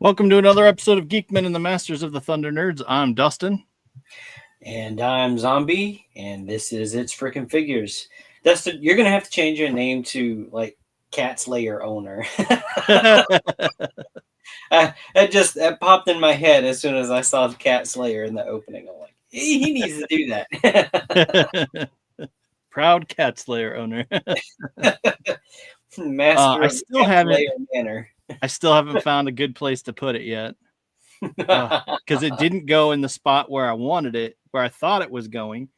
Welcome to another episode of Geekmen and the Masters of the Thunder Nerds. I'm Dustin. And I'm Zombie, and this is It's Frickin' Figures. Dustin, you're going to have to change your name to, like, Cat Slayer Owner. That popped in my head as soon as I saw the Cat Slayer in the opening. I'm like, he needs to do that. Proud Cat Slayer Owner. Master I of still Cat haven't. Slayer Manor. I still haven't found a good place to put it yet. Because it didn't go in the spot where I wanted it, where I thought it was going.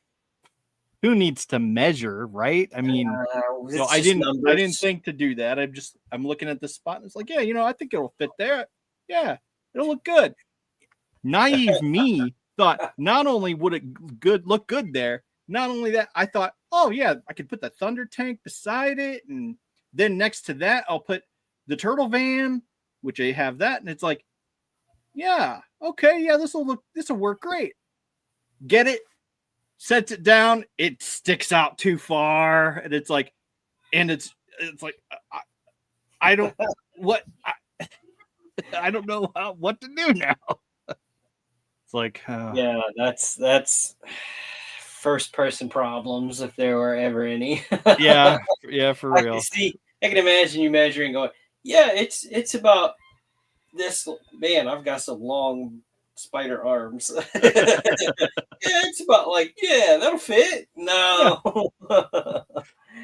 Who needs to measure, right? I mean, so I didn't think to do that. I'm looking at the spot and it's like, yeah, I think it'll fit there. Yeah, it'll look good. Naive me thought not only would it look good there, not only that, I thought, oh yeah, I could put the Thunder tank beside it, and then next to that I'll put the Turtle van, which I have that, and it's like, yeah, okay, yeah, this will work great. Get it, sets it down, it sticks out too far, and it's like I don't I don't know what to do now. It's like, yeah, that's first person problems if there were ever any. yeah, for real. I can imagine you measuring, going, yeah, it's about this. Man, I've got some long spider arms. Yeah, it's about that'll fit. No. Yeah.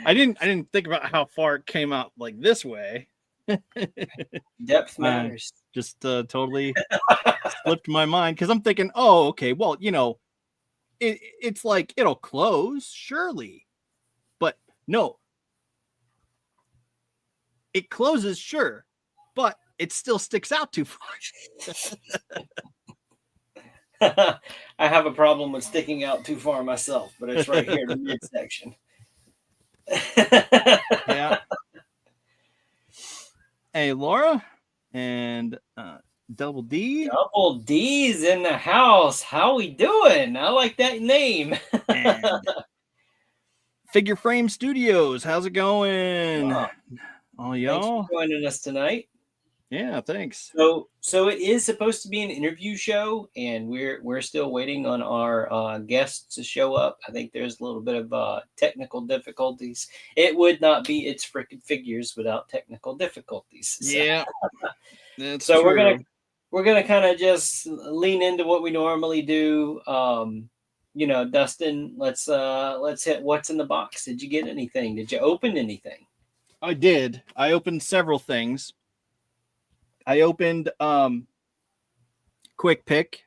I didn't think about how far it came out like this way. Depth matters. Just totally slipped my mind because I'm thinking, oh, okay, well, it's like it'll close, surely. But no. It closes, sure, but it still sticks out too far. I have a problem with sticking out too far myself, but it's right here in the midsection. Yeah. Hey, Laura and Double D. Double D's in the house. How we doing? I like that name. Figure Frame Studios. How's it going? Oh, y'all. Thanks for joining us tonight. Yeah, thanks. So it is supposed to be an interview show, and we're still waiting on our guests to show up. I think there's a little bit of technical difficulties. It would not be It's Frickin' Figures without technical difficulties. So. Yeah, that's so true. we're gonna kind of just lean into what we normally do. Dustin, let's hit what's in the box. Did you get anything? Did you open anything? I did. I opened several things. I opened Quick Pick,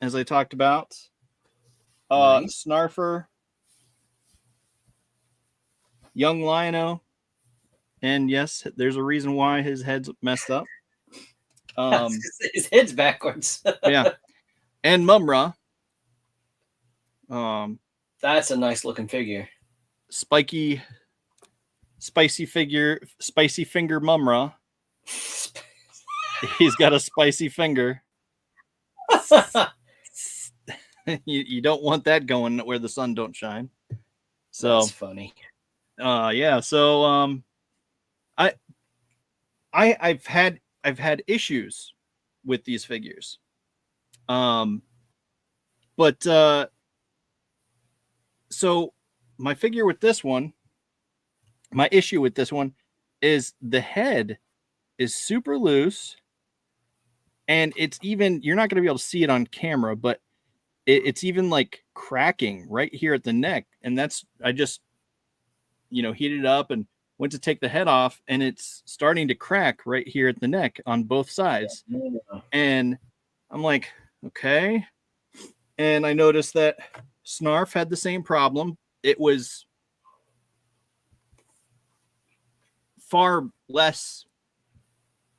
as I talked about. Nice. Snarfer, Young Lion-O, and yes, there's a reason why his head's messed up. His head's backwards. Yeah, and Mumra. That's a nice looking figure. Spicy finger Mumra. He's got a spicy finger. you don't want that going where the sun don't shine. So that's funny. Yeah. So I've had issues with these figures. But so my issue with this one is the head is super loose, and it's even, you're not going to be able to see it on camera, but it's even like cracking right here at the neck. And that's, I just, heated it up and went to take the head off, and it's starting to crack right here at the neck on both sides. Yeah. And I'm like, okay. And I noticed that Snarf had the same problem. It was far less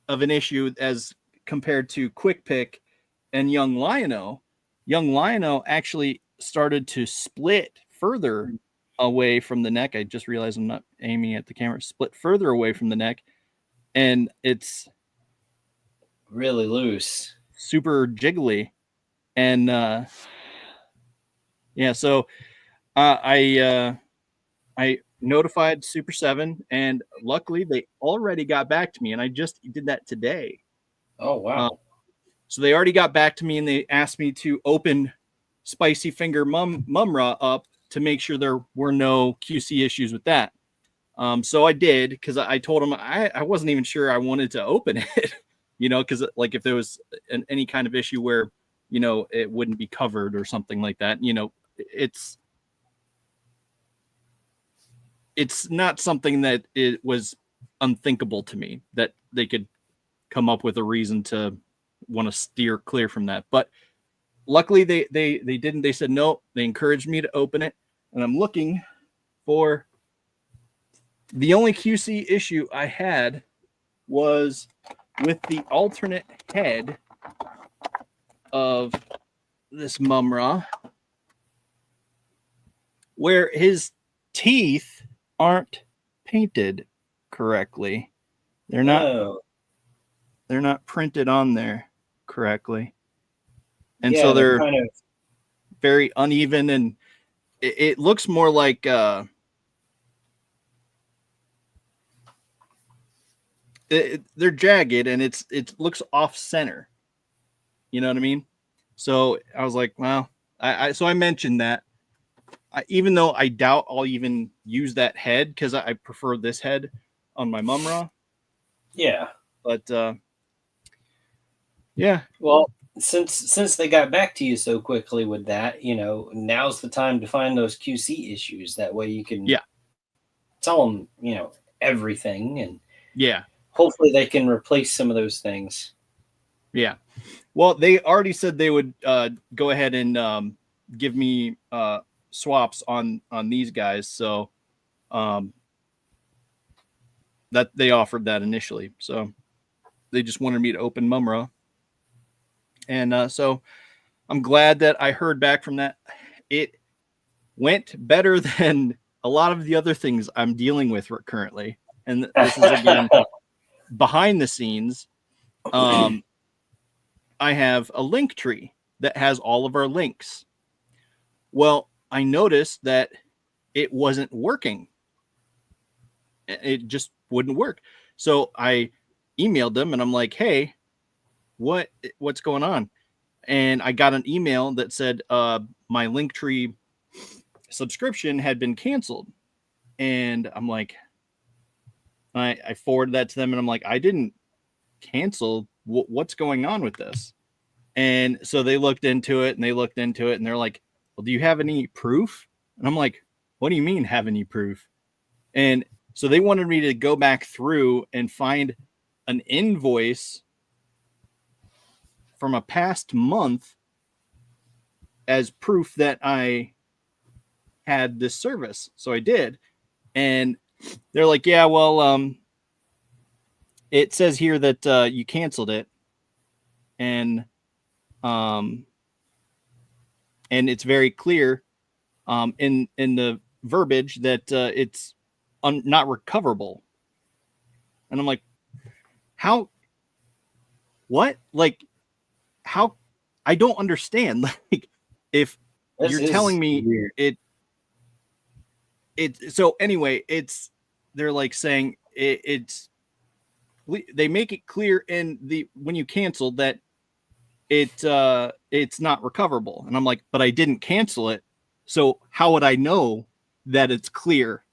of an issue as compared to Quick Pick and Young Lion-O. Young Lion-O actually started to split further away from the neck. I just realized I'm not aiming at the camera. Split further away from the neck, and it's really loose, super jiggly. And yeah, so I notified Super 7, and luckily they already got back to me, and I just did that today. Oh, wow. So they already got back to me and they asked me to open Spicy Finger Mumra up to make sure there were no QC issues with that. So I did, because I told them I wasn't even sure I wanted to open it, because like if there was any kind of issue where, it wouldn't be covered or something like that, it's not something that it was unthinkable to me that they could come up with a reason to want to steer clear from that. But luckily they didn't. They said no. They encouraged me to open it, and I'm looking for the only QC issue I had was with the alternate head of this Mumra, where his teeth aren't painted correctly. They're not printed on there correctly. And so they're kind of very uneven, and it looks more like they're jagged, and it looks off center. You know what I mean? So I was like, well, so I mentioned that. Even though I doubt I'll even use that head, because I prefer this head on my Mumra. Yeah. But yeah. Well, since they got back to you so quickly with that, now's the time to find those QC issues. That way you can tell them, everything, and hopefully they can replace some of those things. Yeah. Well, they already said they would go ahead and give me swaps on these guys, so that they offered that initially. So they just wanted me to open Mumra, and so I'm glad that I heard back from that. It went better than a lot of the other things I'm dealing with currently, and this is again behind the scenes. I have a Linktree that has all of our links. Well, I noticed that it wasn't working. It just wouldn't work. So I emailed them and I'm like, hey, what's going on? And I got an email that said my Linktree subscription had been canceled. And I'm like, I forwarded that to them and I'm like, I didn't cancel. What's going on with this? And so they looked into it and they're like, well, do you have any proof? And I'm like, what do you mean have any proof? And so they wanted me to go back through and find an invoice from a past month as proof that I had this service. So I did. And they're like, yeah, well, it says here that you canceled it. And it's very clear in the verbiage that it's not recoverable. And I'm like, how? What? Like, how? I don't understand. Like, if you're telling me weird. So anyway, they're like saying they make it clear in when you cancel that it's not recoverable. And I'm like, but I didn't cancel it. So how would I know that it's clear?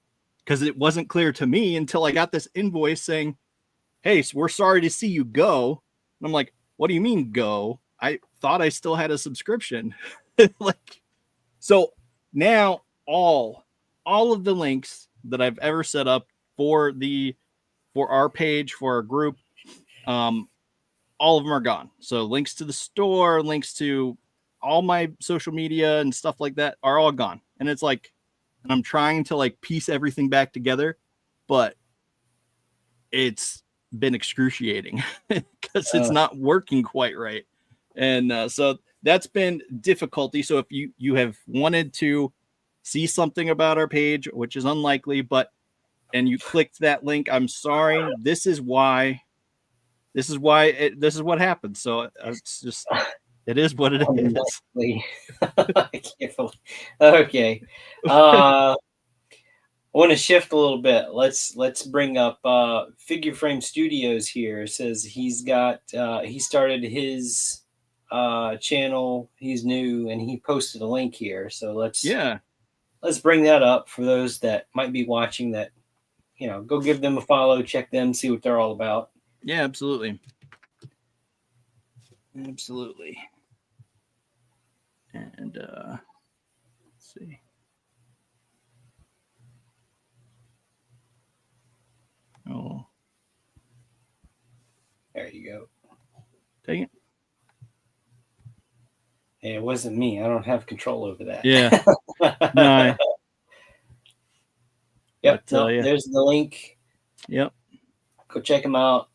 Because it wasn't clear to me until I got this invoice saying, hey, so we're sorry to see you go. And I'm like, what do you mean go? I thought I still had a subscription. Like, so now all of the links that I've ever set up for our page, for our group, all of them are gone. So links to the store, links to all my social media and stuff like that are all gone. And it's like, and I'm trying to like piece everything back together, but it's been excruciating because it's not working quite right. And so that's been difficulty. So if you have wanted to see something about our page, which is unlikely, and you clicked that link, I'm sorry. This is what happened. So it's just, it is what it is. I can't believe. Okay. want to shift a little bit. Let's bring up Figure Frame Studios here. It says he's got he started his channel. He's new and he posted a link here. So let's bring that up for those that might be watching that, go give them a follow, check them, see what they're all about. Yeah, absolutely. Absolutely. And let's see. Oh, there you go. Take it. Hey, it wasn't me. I don't have control over that. Yeah. No. Yep. There's the link. Yep. Go check them out.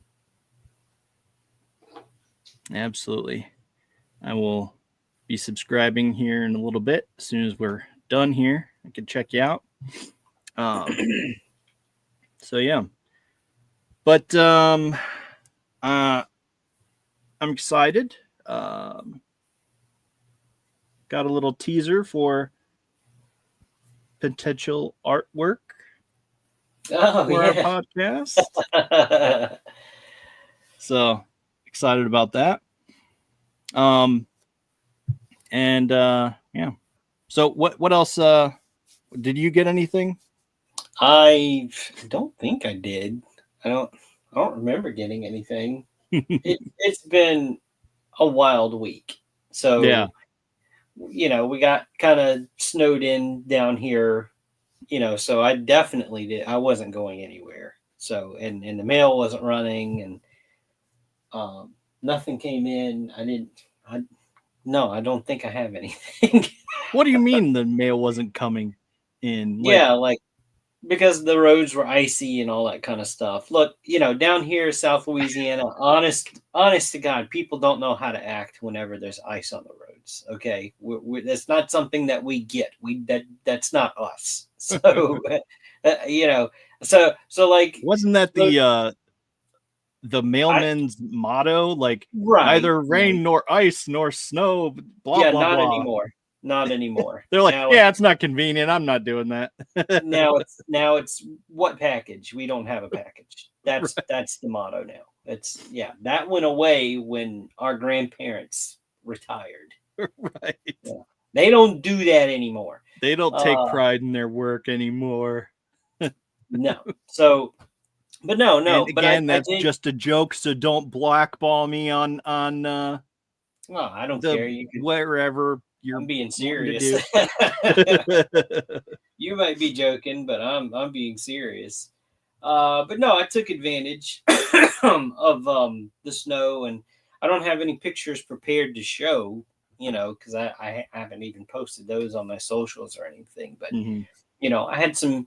Absolutely. I will be subscribing here in a little bit. As soon as we're done here, I can check you out. So yeah. But I'm excited. Got a little teaser for potential artwork for our podcast. So excited about that. Yeah. So what else? Did you get anything? I don't think I did. I don't remember getting anything. It's been a wild week. So yeah, we got kind of snowed in down here, so I definitely did. I wasn't going anywhere. So, and the mail wasn't running and nothing came in. I don't think I have anything. What do you mean the mail wasn't coming in? Because the roads were icy and all that kind of stuff. Look, down here, South Louisiana, honest to God, people don't know how to act whenever there's ice on the roads. Okay, that's not something that we get. That's not us. So, so like, wasn't that the mailman's motto? Like, neither rain nor ice nor snow. Blah blah not blah. anymore. Not anymore. They're like, it's not convenient. I'm not doing that. now it's what package? We don't have a package. That's the motto now. That went away when our grandparents retired. Right. Yeah. They don't do that anymore. They don't take pride in their work anymore. No. So, but no. And again, that's just a joke. So don't blackball me on. No, I don't care. You can, wherever. I'm being serious. You might be joking, but I'm being serious. But no, I took advantage of the snow, and I don't have any pictures prepared to show, because I haven't even posted those on my socials or anything. But I had some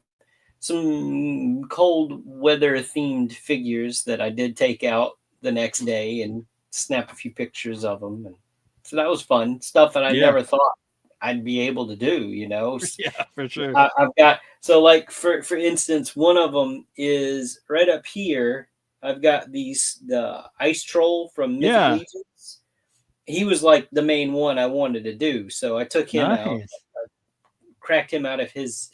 cold weather themed figures that I did take out the next day and snap a few pictures of them. And so that was fun stuff that I never thought I'd be able to do, Yeah, for sure. I've got, so like, for instance, one of them is right up here. I've got the ice troll from Mythic Legions. He was like the main one I wanted to do. So I took him out, cracked him out of his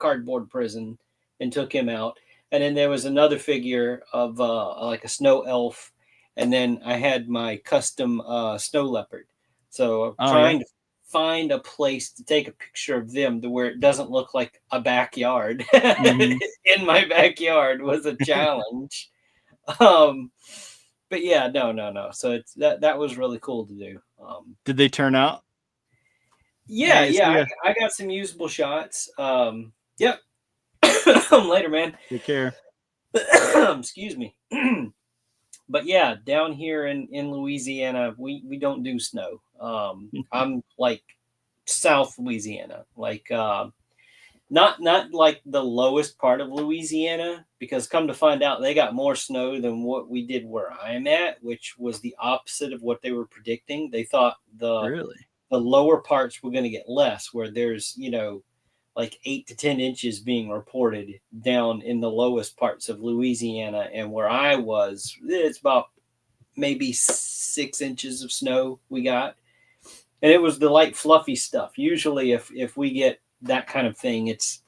cardboard prison and took him out. And then there was another figure of like a snow elf. And then I had my custom snow leopard. So trying to find a place to take a picture of them to where it doesn't look like a backyard in my backyard was a challenge. But yeah, no. So it's that was really cool to do. Did they turn out? Yeah. I got some usable shots. Yep. Later, man. Take care. Excuse me. But yeah, down here in Louisiana, we don't do snow. I'm like South Louisiana, like not like the lowest part of Louisiana, because come to find out, they got more snow than what we did where I'm at, which was the opposite of what they were predicting. They thought the lower parts were going to get less, where there's like 8 to 10 inches being reported down in the lowest parts of Louisiana. And where I was, it's about maybe 6 inches of snow we got. And it was the light, fluffy stuff. Usually if we get that kind of thing, it's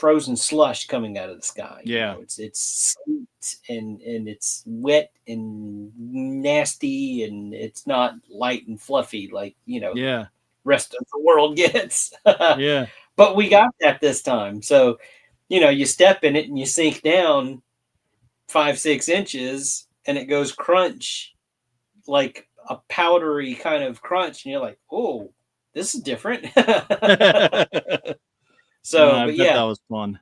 frozen slush coming out of the sky. Yeah. It's sweet and it's wet and nasty, and it's not light and fluffy like Yeah. rest of the world gets. Yeah. But we got that this time. So you step in it and you sink down 5-6 inches, and it goes crunch, like a powdery kind of crunch, and you're like, oh, this is different. So, I but bet yeah, that was fun.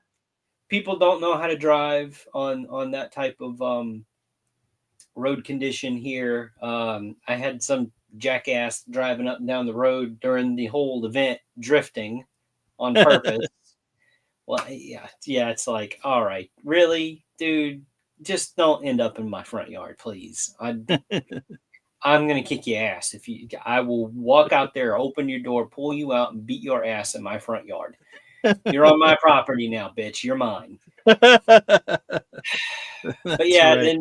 people don't know how to drive on that type of road condition here. I had some jackass driving up and down the road during the whole event, drifting on purpose. Well, yeah, it's like, all right, really, dude, just don't end up in my front yard, please. I'm gonna kick your ass if you. I will walk out there, open your door, pull you out, and beat your ass in my front yard. You're on my property now, bitch. You're mine. But yeah, right.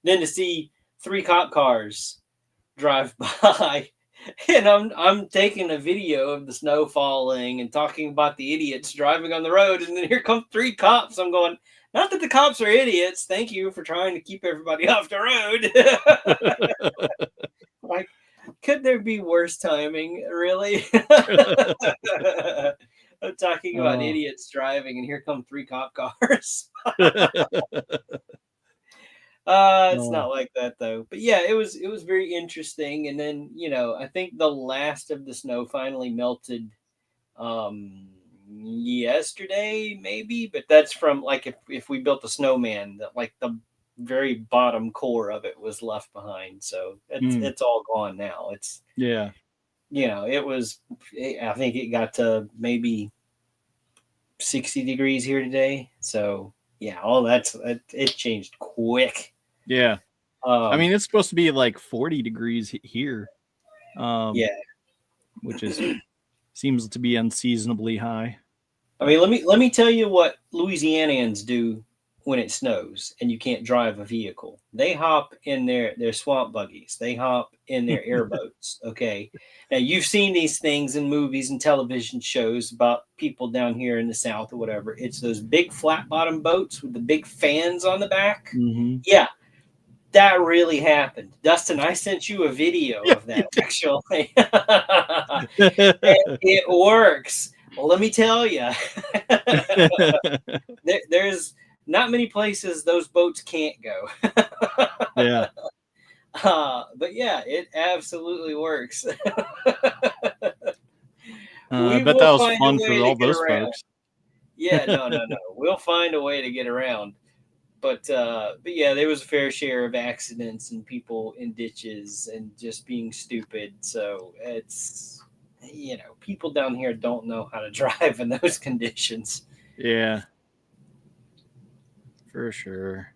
then to see 3 cop cars drive by, and I'm taking a video of the snow falling and talking about the idiots driving on the road, and then here come 3 cops. I'm going, not that the cops are idiots. Thank you for trying to keep everybody off the road. Like, could there be worse timing, really? I'm talking about idiots driving, and here come 3 cop cars. It's not like that though. But yeah, it was very interesting. And then I think the last of the snow finally melted yesterday, maybe. But that's from like if we built a snowman, that like the very bottom core of it was left behind. So it's all gone now. It's Yeah. it was. I think it got to maybe 60 degrees here today. So yeah, it changed quick. Yeah. I mean, it's supposed to be like 40 degrees here. Yeah, which seems to be unseasonably high. I mean, let me tell you what Louisianians do when it snows and you can't drive a vehicle. They hop in their swamp buggies. They hop in their airboats. Okay, now you've seen these things in movies and television shows about people down here in the South or whatever. It's those big flat bottom boats with the big fans on the back. Mm-hmm. Yeah, that really happened. Dustin, I sent you a video of that actually. It works. Well, let me tell you, there's not many places those boats can't go. Yeah. But yeah, it absolutely works. I We bet will that was find a fun way for to all get those around. folks. Yeah, no. We'll find a way to get around. But yeah, there was a fair share of accidents and people in ditches and just being stupid. So it's people down here don't know how to drive in those conditions. Yeah. For sure.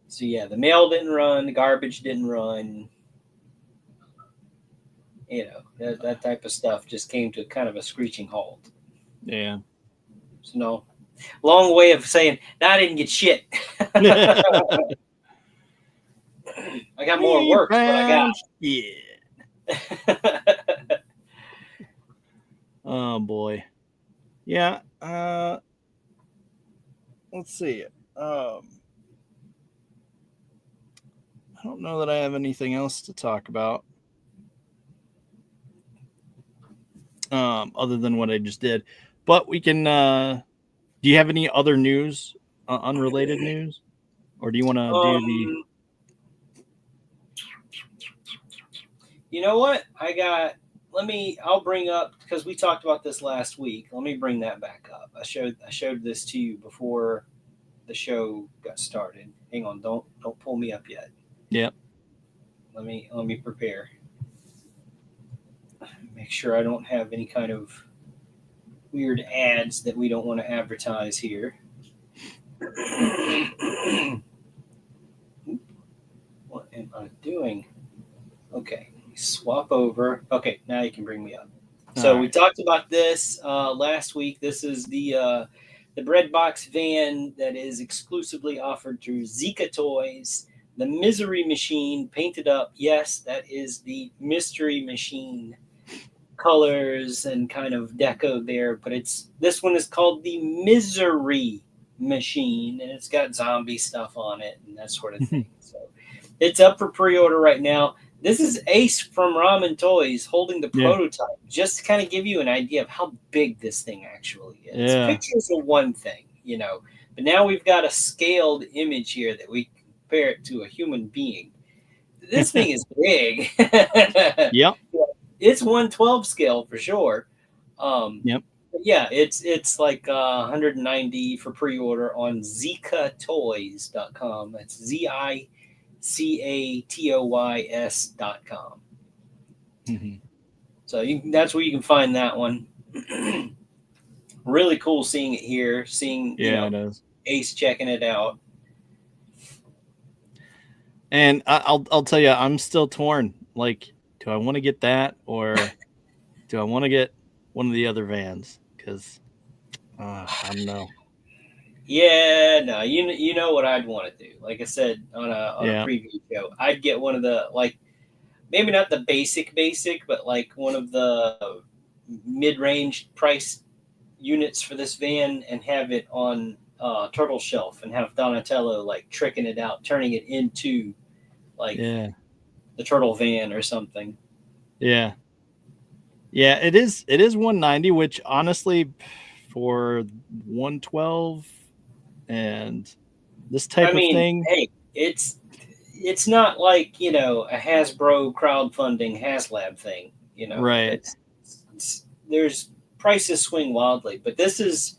So yeah, the mail didn't run, the garbage didn't run. That type of stuff just came to kind of a screeching halt. Yeah. So no, long way of saying, no, I didn't get shit. I got more work, but I got. Yeah. Oh boy. Yeah. Let's see. I don't know that I have anything else to talk about. Other than what I just did. But we can do you have any other news? Unrelated news? Or do you want to do the You know what? I'll bring up, because we talked about this last week. Let me bring that back up. I showed this to you before the show got started. Hang on, don't pull me up yet. Yep. Let me prepare. Make sure I don't have any kind of weird ads that we don't want to advertise here. What am I doing? Okay, swap over. Okay, now you can bring me up. So we talked about this last week. This is the Breadbox van that is exclusively offered through Zika Toys. The Misery Machine painted up. Yes, that is the Mystery Machine colors and kind of deco there, but this one is called the Misery Machine, and it's got zombie stuff on it and that sort of thing. So it's up for pre-order right now. This is Ace from Ramen Toys holding the prototype, just to kind of give you an idea of how big this thing actually is. Yeah. Pictures are one thing, but now we've got a scaled image here that we compare it to a human being. This thing is big. Yep. It's 1/12 scale for sure. Yep. Yeah, it's like 190 for pre-order on zicatoys.com. That's ZICATOYS.com. Mm-hmm. So that's where you can find that one. Really cool seeing it here, seeing it is. Ace checking it out. And I'll tell you, I'm still torn. Like, do I want to get that, or do I want to get one of the other vans? Because I don't know. Yeah, no, you know what I'd want to do. Like I said on a previous show, I'd get one of the, like, maybe not the basic, but like one of the mid-range price units for this van, and have it on turtle shelf, and have Donatello like tricking it out, turning it into like the turtle van or something. Yeah, it is 190, which honestly, for 112 and this type of thing, hey, it's not like a Hasbro crowdfunding HasLab thing, right? There's prices swing wildly, but this is,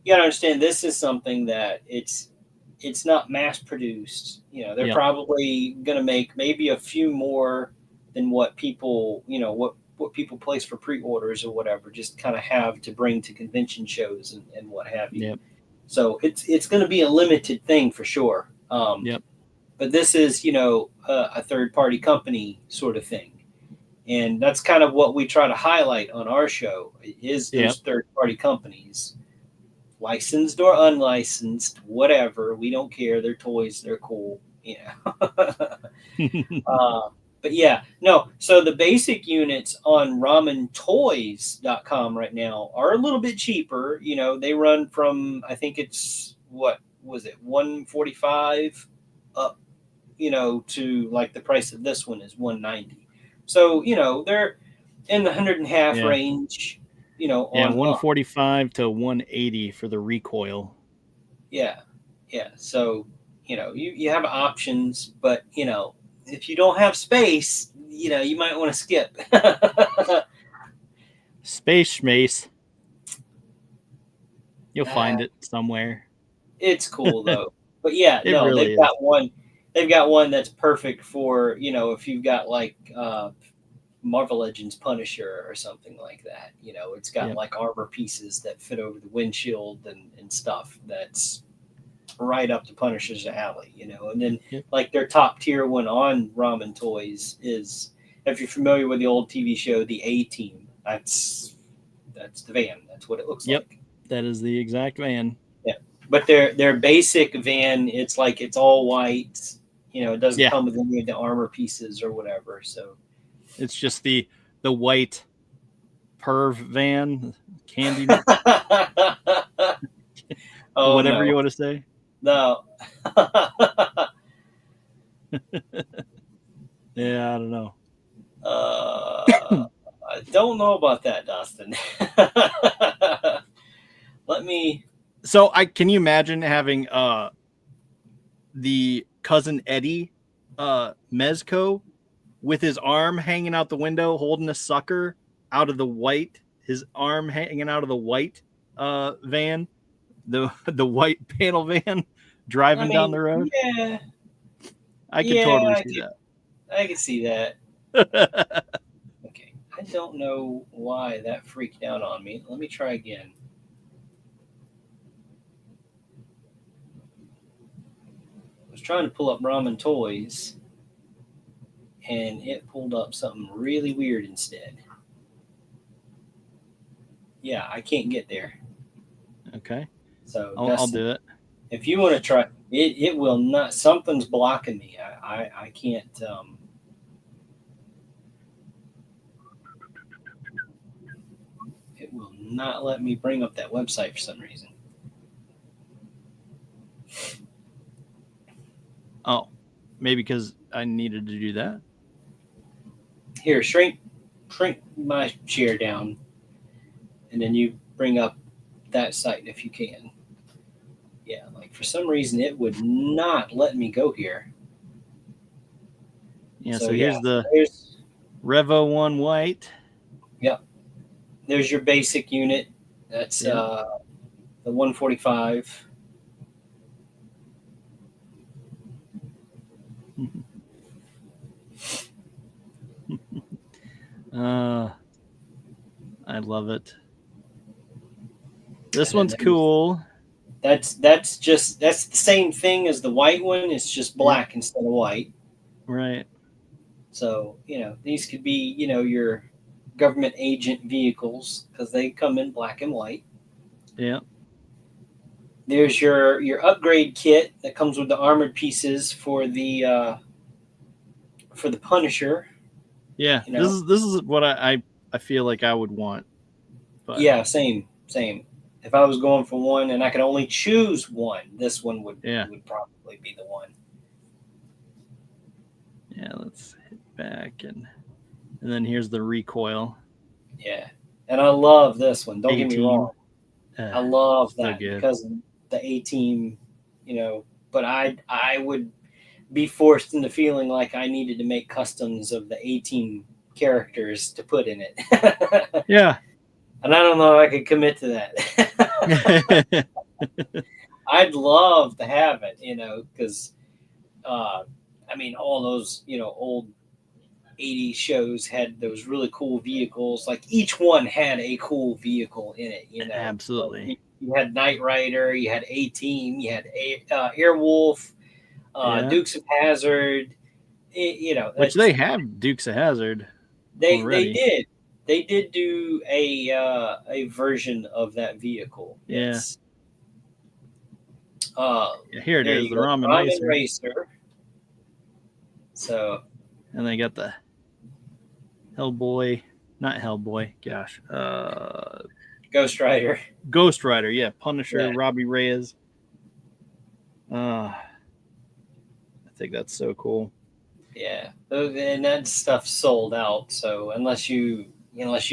you gotta understand, this is something that it's not mass produced. They're probably gonna make maybe a few more than what people what people place for pre-orders or whatever, just kind of have to bring to convention shows and what have you. Yep. So it's going to be a limited thing for sure. But this is, a third-party company sort of thing. And that's kind of what we try to highlight on our show, is those third-party companies, licensed or unlicensed, whatever. We don't care. They're toys. They're cool. But yeah, no. So the basic units on ramentoys.com right now are a little bit cheaper. They run from, I think it's, what was it, 145 up, to like the price of this one is 190. So, they're in the 150 range, on 145 to 180 for the recoil. Yeah. So, you have options, but, if you don't have space, you might want to skip. Space schmace. You'll find it somewhere. It's cool though. But yeah, they've got one. They've got one that's perfect for, if you've got like Marvel Legends Punisher or something like that. It's got like armor pieces that fit over the windshield and stuff. That's right up to Punisher's alley, and then like their top tier one on Ramen Toys is, if you're familiar with the old TV show, the A-Team. That's the van. That's what it looks like. That is the exact van. Yeah, but their basic van, it's like it's all white. It doesn't come with any of the armor pieces or whatever. So it's just the white perv van, candy. Whatever you want to say. No. Yeah, I don't know. I don't know about that, Dustin. So can you imagine having the cousin Eddie Mezco with his arm hanging out the window holding a sucker out of the white, his arm hanging out of the white van, the white panel van driving down the road? Yeah. I could totally see that. I can see that. Okay. I don't know why that freaked out on me. Let me try again. I was trying to pull up Ramen Toys, and it pulled up something really weird instead. Yeah, I can't get there. Okay. So I'll do it. If you want to try, it will not. Something's blocking me. I can't. not letting me bring up that website for some reason. Oh, maybe because I needed to do that. Here, shrink my share down, and then you bring up that site if you can. Yeah, like for some reason it would not let me go here. Yeah, so here's the Revo 1 white. Yep. There's your basic unit. That's the 145. I love it. This one's cool. That's the same thing as the white one. It's just black instead of white. Right. So, these could be, your government agent vehicles because they come in black and white. Yeah. There's your upgrade kit that comes with the armored pieces for the Punisher. Yeah. This is what I feel like I would want. But yeah, same. If I was going for one and I could only choose one, this one would probably be the one. Yeah, let's hit back and then here's the recoil. Yeah, and I love this one. Don't get me wrong. I love that because of the A-Team, but I would be forced into feeling like I needed to make customs of the A-Team characters to put in it. Yeah. And I don't know if I could commit to that. I'd love to have it, because, all those, old 80s shows had those really cool vehicles. Like each one had a cool vehicle in it, Absolutely. Like you had Knight Rider, you had A-Team, you had Airwolf, Dukes of Hazzard, which they have Dukes of Hazzard. They did. They did do a version of that vehicle. Yeah. Yes. Here it is, the Ramen Racer. So. And they got the Hellboy, not Hellboy. Gosh. Ghost Rider. Ghost Rider, yeah. Punisher, Robbie Reyes. I think that's so cool. Yeah, and that stuff's sold out. So unless you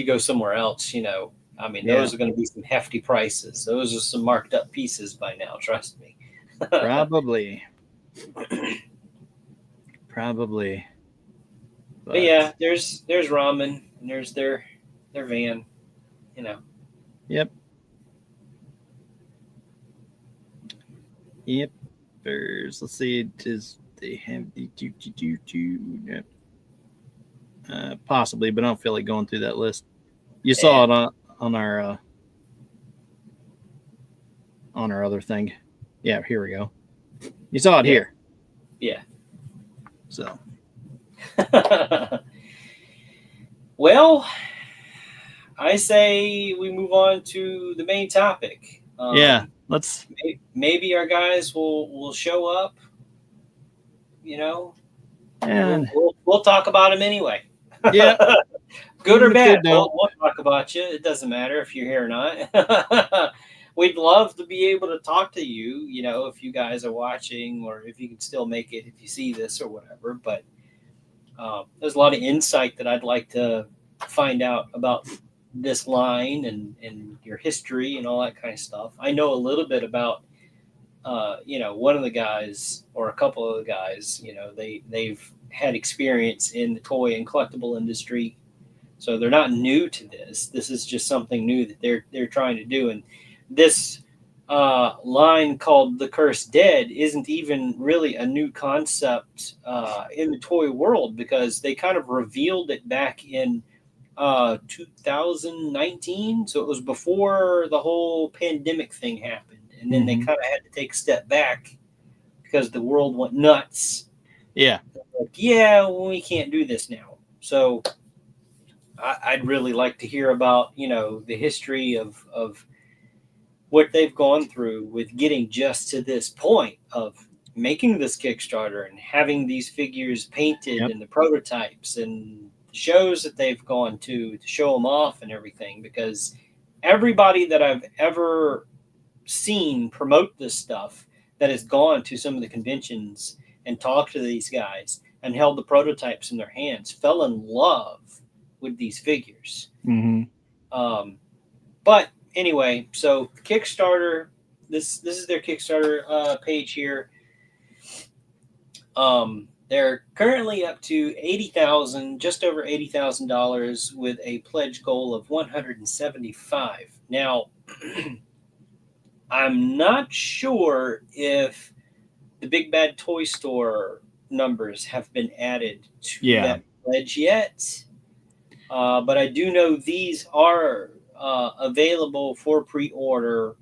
go somewhere else, those are going to be some hefty prices. Those are some marked up pieces by now. Trust me. Probably. But yeah, there's Ramen and there's their van. Yep. Let's see. Does they have the Yep. Possibly, but I don't feel like going through that list. You saw it on our other thing. Yeah, here we go. You saw it here. Yeah. So. Well, I say we move on to the main topic. Let's. Maybe our guys will show up. And we'll talk about them anyway. Yeah. Good or bad, we'll talk about you. It doesn't matter if you're here or not. We'd love to be able to talk to you, if you guys are watching or if you can still make it, if you see this or whatever. But there's a lot of insight that I'd like to find out about this line and your history and all that kind of stuff. I know a little bit about, one of the guys or a couple of the guys, they've had experience in the toy and collectible industry. So they're not new to this. This is just something new that they're trying to do. And this line called The Cursed Dead isn't even really a new concept in the toy world because they kind of revealed it back in 2019. So it was before the whole pandemic thing happened. And then they kind of had to take a step back because the world went nuts. Yeah. We can't do this now. So I'd really like to hear about, the history of what they've gone through with getting just to this point of making this Kickstarter and having these figures painted and the prototypes and the shows that they've gone to show them off and everything. Because everybody that I've ever seen promote this stuff that has gone to some of the conventions and talked to these guys and held the prototypes in their hands fell in love with these figures. But anyway, so Kickstarter, this is their Kickstarter page here. They're currently up to $80,000, just over $80,000, with a pledge goal of 175. Now, I'm not sure if the Big Bad Toy Store numbers have been added to that pledge yet, but I do know these are available for pre-order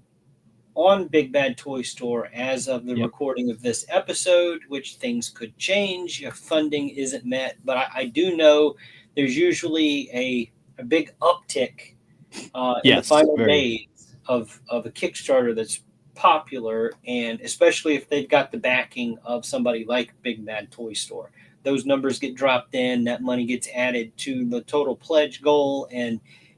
on Big Bad Toy Store as of the recording of this episode, which things could change if funding isn't met. But I do know there's usually a big uptick in the final days of a Kickstarter that's popular, and especially if they've got the backing of somebody like Big Bad Toy Store. Those numbers get dropped in, that money gets added to the total pledge goal, and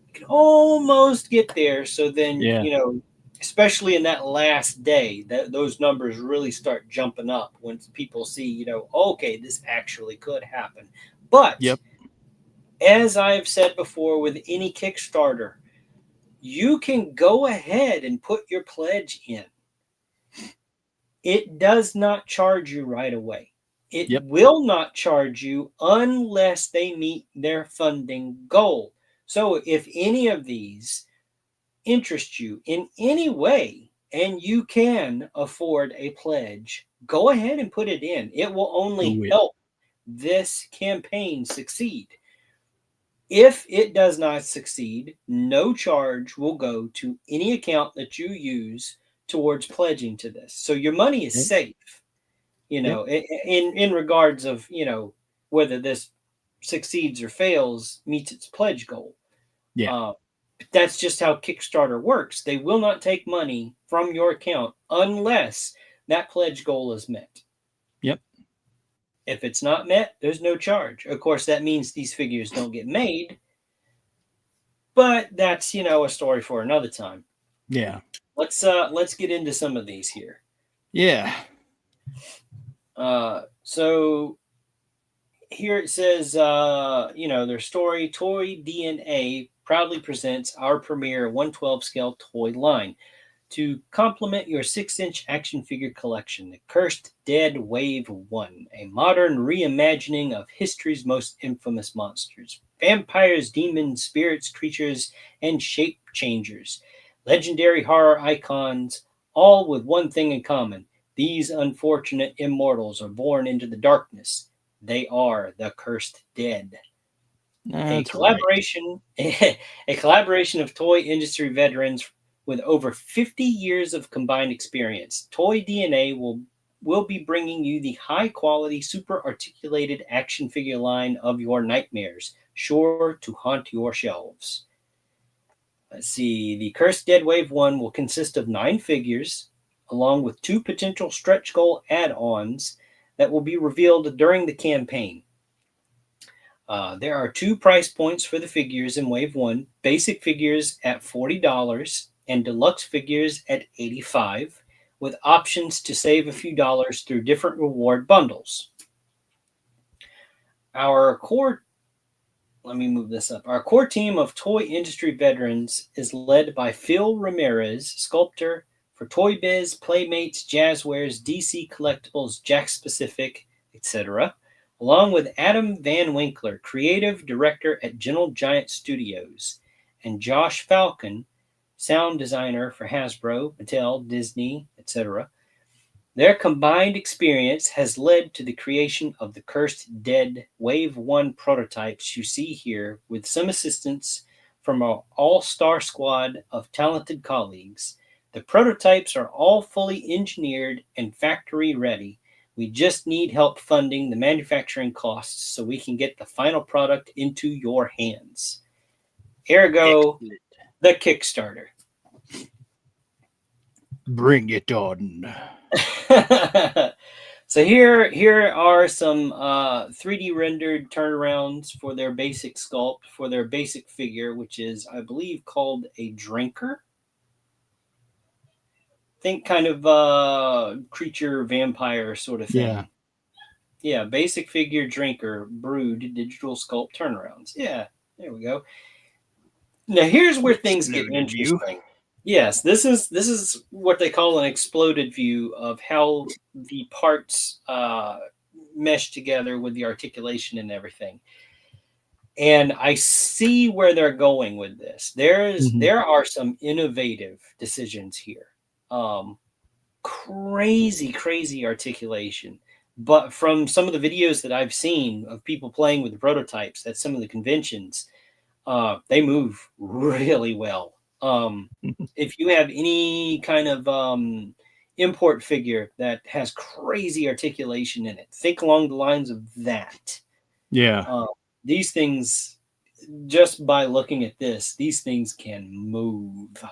you can almost get there. So then, you know, especially in that last day, those numbers really start jumping up when people see, you know, okay, this actually could happen. But as I've said before, with any Kickstarter, you can go ahead and put your pledge in. It does not charge you right away. It will not charge you unless they meet their funding goal. So if any of these interest you in any way and you can afford a pledge, go ahead and put it in. It will only help this campaign succeed. If it does not succeed, no charge will go to any account that you use towards pledging to this. So your money is safe, you know, in regards of, you know, whether this succeeds or fails, meets its pledge goal. That's just how Kickstarter works. They will not take money from your account unless that pledge goal is met. If it's not met, there's no charge. Of course, that means these figures don't get made, but that's, you know, a story for another time. Let's get into some of these here. So here it says, you know, their story, Toy DNA proudly presents our premier 1/12 scale toy line. To complement your 6-inch action figure collection, The Cursed Dead Wave 1, a modern reimagining of history's most infamous monsters. Vampires, demons, spirits, creatures, and shape changers. Legendary horror icons, all with one thing in common. These unfortunate immortals are born into the darkness. They are the Cursed Dead. A collaboration of toy industry veterans with over 50 years of combined experience. Toy DNA will be bringing you the high-quality, super-articulated action figure line of your nightmares, sure to haunt your shelves. Let's see. The Cursed Dead Wave 1 will consist of 9 figures, along with 2 potential stretch goal add-ons that will be revealed during the campaign. There are 2 price points for the figures in Wave 1. Basic figures at $40 and deluxe figures at $85, with options to save a few dollars through different reward bundles. Our core team of toy industry veterans is led by Phil Ramirez, sculptor for Toy Biz, Playmates, Jazzwares, DC Collectibles, Jack Pacific, etc., along with Adam Van Winkler, creative director at Gentle Giant Studios, and Josh Falcon, sound designer for Hasbro, Mattel, Disney, etc. Their combined experience has led to the creation of the Cursed Dead Wave 1 prototypes you see here, with some assistance from our all-star squad of talented colleagues. The prototypes are all fully engineered and factory ready. We just need help funding the manufacturing costs so we can get the final product into your hands. Ergo, the Kickstarter. Bring it on. So here are some 3D rendered turnarounds for their basic sculpt, for their basic figure, which is, I believe, called a drinker. Think kind of creature vampire sort of thing. Yeah, basic figure drinker, brood, digital sculpt turnarounds. Yeah, there we go. Now here's where things get Exploded interesting. view. Yes, this is what they call an exploded view of how the parts mesh together with the articulation and everything. And I see where they're going with this. There are some innovative decisions here. Crazy articulation. But from some of the videos that I've seen of people playing with the prototypes at some of the conventions, they move really well. If you have any kind of import figure that has crazy articulation in it, think along the lines of that. Yeah. These things, just by looking at this, these things can move.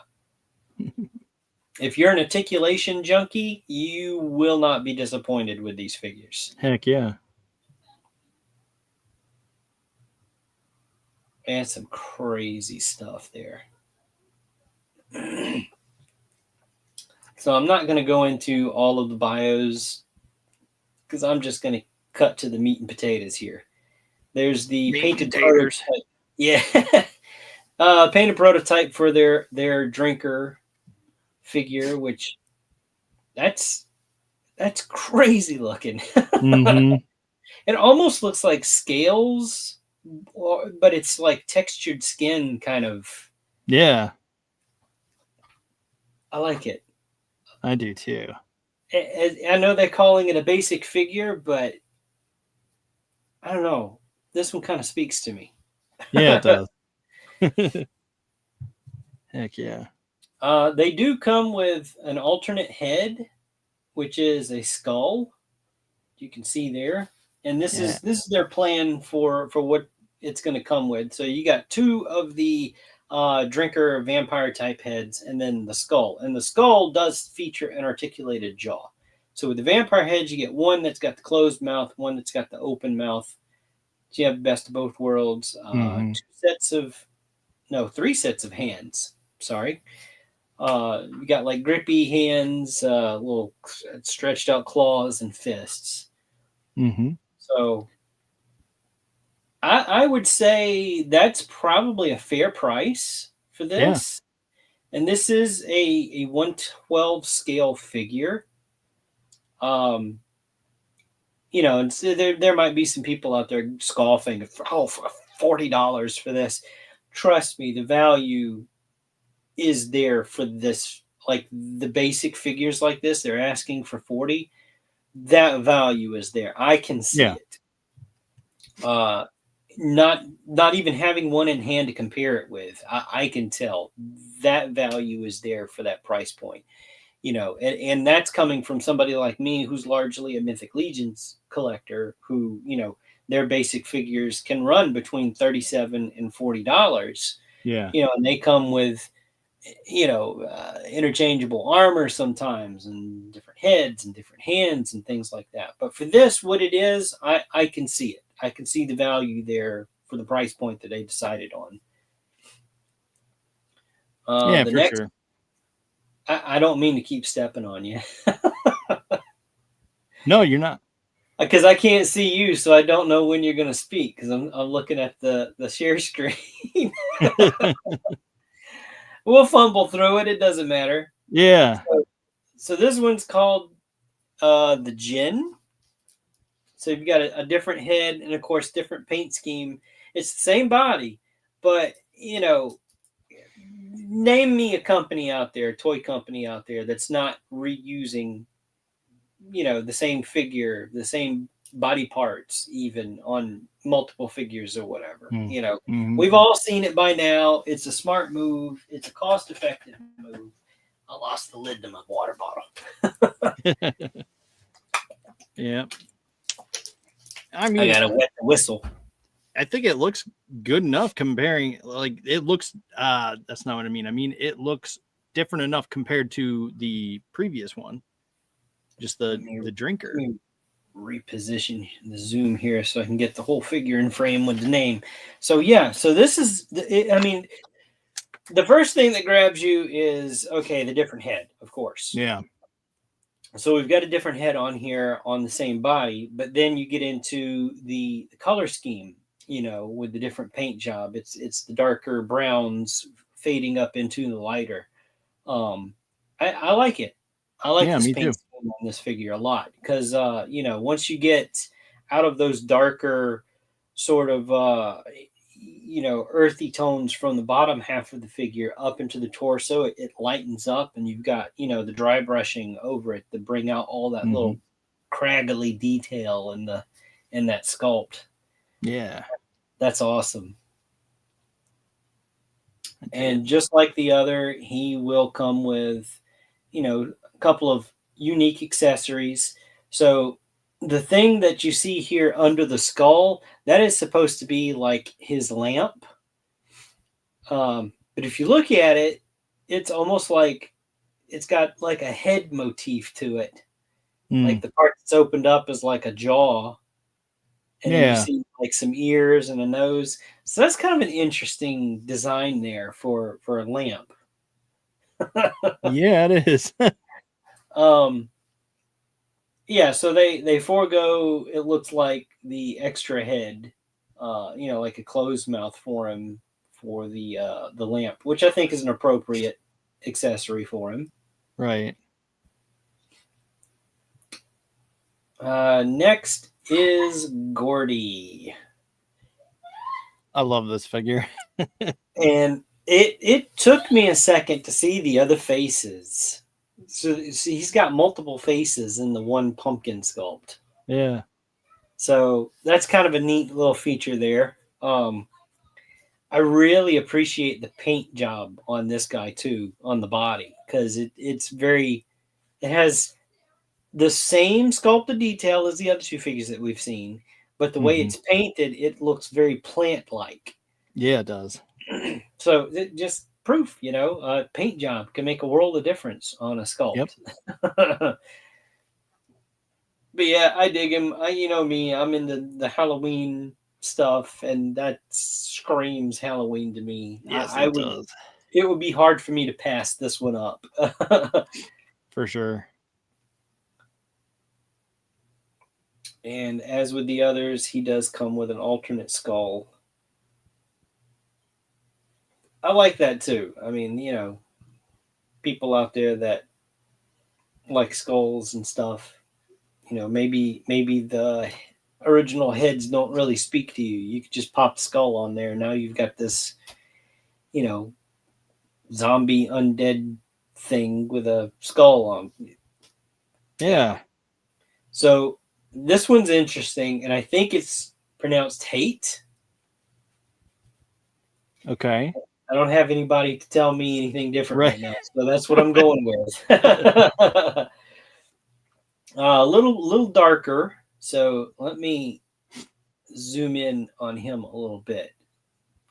If you're an articulation junkie, you will not be disappointed with these figures. Heck yeah. And some crazy stuff there. So I'm not going to go into all of the bios because I'm just going to cut to the meat and potatoes here. There's the painted prototype. Yeah. Painted prototype for their drinker figure, which that's crazy looking. It almost looks like scales, but it's like textured skin kind of. Yeah. I like it. I do too. I know they're calling it a basic figure, but I don't know. This one kind of speaks to me. Yeah, it does. Heck yeah. They do come with an alternate head, which is a skull. You can see there, and this is their plan for what it's going to come with. So you got two of the drinker vampire type heads, and then the skull. And the skull does feature an articulated jaw. So with the vampire heads, you get one that's got the closed mouth, one that's got the open mouth. So you have the best of both worlds. 3 sets of hands. Sorry. You got like grippy hands, little stretched out claws, and fists. So I would say that's probably a fair price for this. Yeah. And this is a 1/12 scale figure. And so there might be some people out there scoffing, for $40 for this. Trust me, the value is there for this. Like the basic figures like this, they're asking for 40. That value is there. I can see it. Not even having one in hand to compare it with, I can tell that value is there for that price point. And that's coming from somebody like me who's largely a Mythic Legions collector who, their basic figures can run between $37 and $40. Yeah. And they come with, interchangeable armor sometimes and different heads and different hands and things like that. But for this, what it is, I can see it. I can see the value there for the price point that they decided on. For sure. I don't mean to keep stepping on you. No, you're not. Because I can't see you, so I don't know when you're going to speak because I'm looking at the share screen. We'll fumble through it. It doesn't matter. Yeah. So this one's called the Djinn. So you've got a different head and, of course, different paint scheme. It's the same body, but, name me a company out there, a toy company out there that's not reusing, the same figure, the same body parts, even on multiple figures or whatever. We've all seen it by now. It's a smart move. It's a cost-effective move. I lost the lid to my water bottle. Yeah. I mean, I gotta wet the whistle. I think it looks good enough comparing. Like it looks. That's not what I mean. I mean it looks different enough compared to the previous one. Just the drinker. reposition the zoom here so I can get the whole figure in frame with the name. So yeah, so this is, I mean, the first thing that grabs you is, okay, the different head, of course. Yeah. So we've got a different head on here on the same body, but then you get into the color scheme, with the different paint job. It's the darker browns fading up into the lighter. I like it. I like this me paint too. scheme on this figure a lot because once you get out of those darker sort of earthy tones from the bottom half of the figure up into the torso, it lightens up, and you've got the dry brushing over it to bring out all that little craggly detail in that sculpt. Yeah, that's awesome. And just like the other, he will come with a couple of unique accessories. So the thing that you see here under the skull, that is supposed to be like his lamp. But if you look at it, it's almost like it's got like a head motif to it. Like the part that's opened up is like a jaw. And then you see like some ears and a nose. So that's kind of an interesting design there for a lamp. Yeah, it is. Yeah, so they forego, it looks like, the extra head, like a closed mouth for him for the lamp, which I think is an appropriate accessory for him. Right. Next is Gordy. I love this figure. And it took me a second to see the other faces. So he's got multiple faces in the one pumpkin sculpt. Yeah. So that's kind of a neat little feature there. I really appreciate the paint job on this guy too, on the body, because it has the same sculpted detail as the other two figures that we've seen, but the way it's painted, it looks very plant-like. Yeah, it does. So it just proof, paint job can make a world of difference on a sculpt. Yep. But yeah, I dig him. Me, I'm into the Halloween stuff, and that screams Halloween to me. Yes, it does. It would be hard for me to pass this one up. For sure. And as with the others, he does come with an alternate skull. I like that too. I mean, people out there that like skulls and stuff, maybe the original heads don't really speak to you. You could just pop the skull on there. Now you've got this, zombie undead thing with a skull on. Yeah. So this one's interesting, and I think it's pronounced hate. Okay. I don't have anybody to tell me anything different right now, so that's what I'm going with. A little darker. So let me zoom in on him a little bit,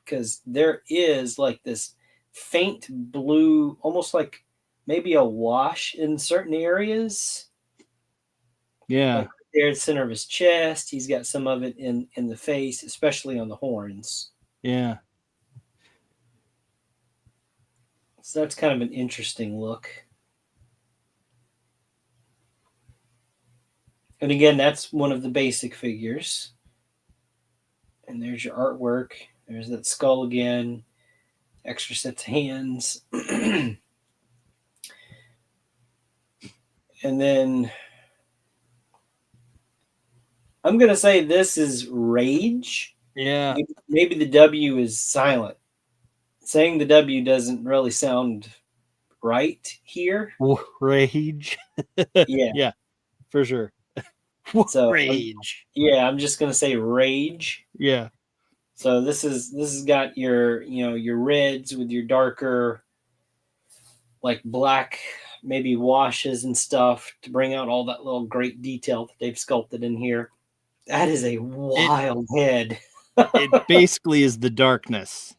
because there is like this faint blue, almost like maybe a wash in certain areas. Yeah. Like there at the center of his chest. He's got some of it in the face, especially on the horns. Yeah. So that's kind of an interesting look. And again, that's one of the basic figures. And there's your artwork. There's that skull again. Extra sets of hands. And then I'm going to say this is Rage. Yeah. Maybe the W is silent. Saying the W doesn't really sound right here. Rage. Yeah. Yeah, for sure. So Rage. I'm just going to say Rage. Yeah. So this has got your your reds with your darker like black maybe washes and stuff to bring out all that little great detail that they've sculpted in here. That is a wild head. It basically is the darkness.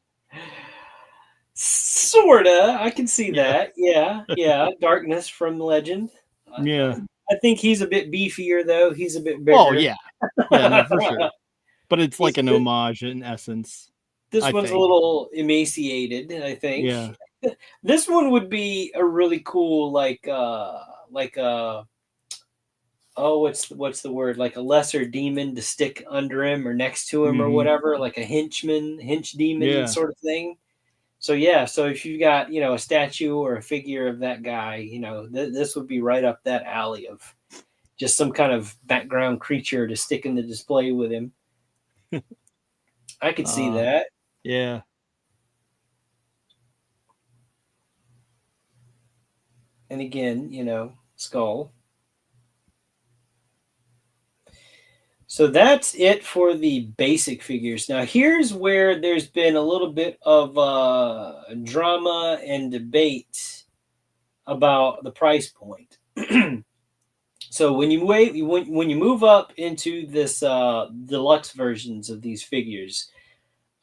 Sorta. I can see that. Yeah. Darkness from Legend. Yeah. I think he's a bit beefier though. He's a bit Oh bigger. yeah, yeah, no, for sure. But it's He's like an a bit, homage in essence, this I one's a think. little emaciated, I think. Yeah. This one would be a really cool, like oh, what's the word? Like a lesser demon to stick under him or next to him or Hmm. whatever, like a hench demon Yeah. sort of thing. So yeah, so if you've got a statue or a figure of that guy, this would be right up that alley of just some kind of background creature to stick in the display with him. I could see Uh, that. yeah. And again, skull. So that's it for the basic figures. Now, here's where there's been a little bit of drama and debate about the price point. So when you move up into this deluxe versions of these figures,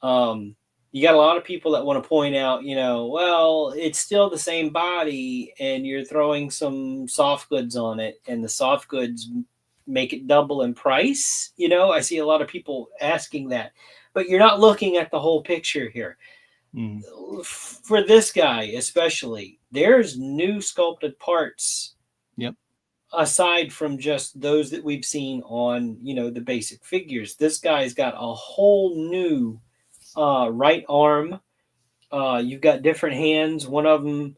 you got a lot of people that want to point out, well, it's still the same body, and you're throwing some soft goods on it, and the soft goods make it double in price. I see a lot of people asking that, but you're not looking at the whole picture here. Mm. For this guy especially, there's new sculpted parts. Yep. Aside from just those that we've seen on, the basic figures, this guy's got a whole new right arm. You've got different hands. One of them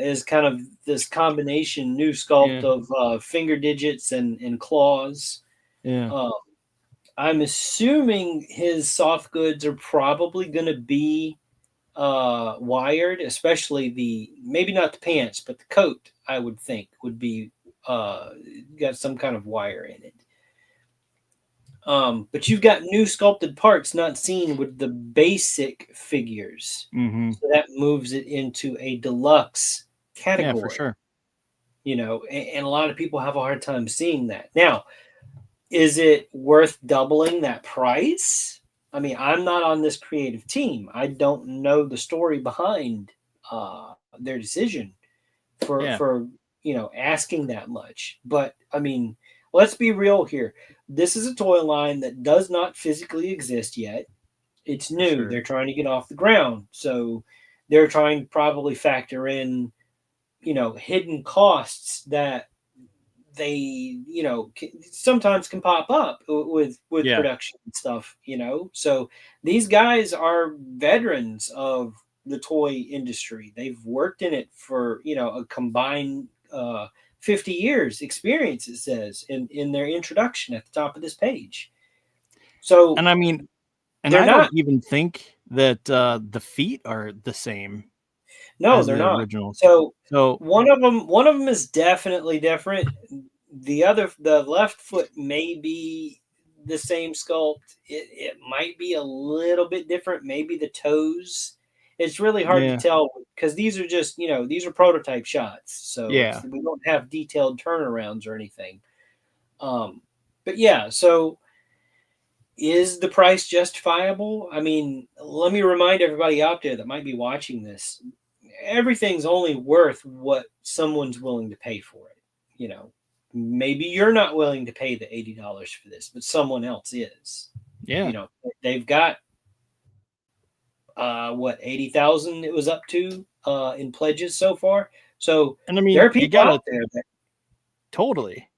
is kind of this combination new sculpt Yeah. of finger digits and claws. Yeah. Uh, I'm assuming his soft goods are probably going to be wired, especially maybe not the pants, but the coat. I would think would be got some kind of wire in it. But you've got new sculpted parts not seen with the basic figures. Hmm. So that moves it into a deluxe Yeah, for category, sure. and a lot of people have a hard time seeing that. Now, is it worth doubling that price? I mean, I'm not on this creative team. I don't know the story behind their decision for Yeah. for asking that much. But I mean, let's be real here. This is a toy line that does not physically exist yet. It's For new. sure. They're trying to get off the ground. So they're trying to probably factor in, hidden costs that they, sometimes can pop up with Yeah. production and stuff, So these guys are veterans of the toy industry. They've worked in it for, a combined 50 years experience, it says in their introduction at the top of this page. So And I mean, and they're I don't not. even think that the feet are the same No, as they're the not. originals. So So one of them is definitely different. The left foot may be the same sculpt. It might be a little bit different. Maybe the toes. It's really hard to yeah. tell because these are just these are prototype shots. So Yeah. we don't have detailed turnarounds or anything. Um, but yeah, so is the price justifiable? I mean, let me remind everybody out there that might be watching this. Everything's only worth what someone's willing to pay for it. Maybe you're not willing to pay the $80 for this, but someone else is. Yeah. They've got what 80,000 it was up to in pledges so far. So And I there mean, are you people gotta out there that totally.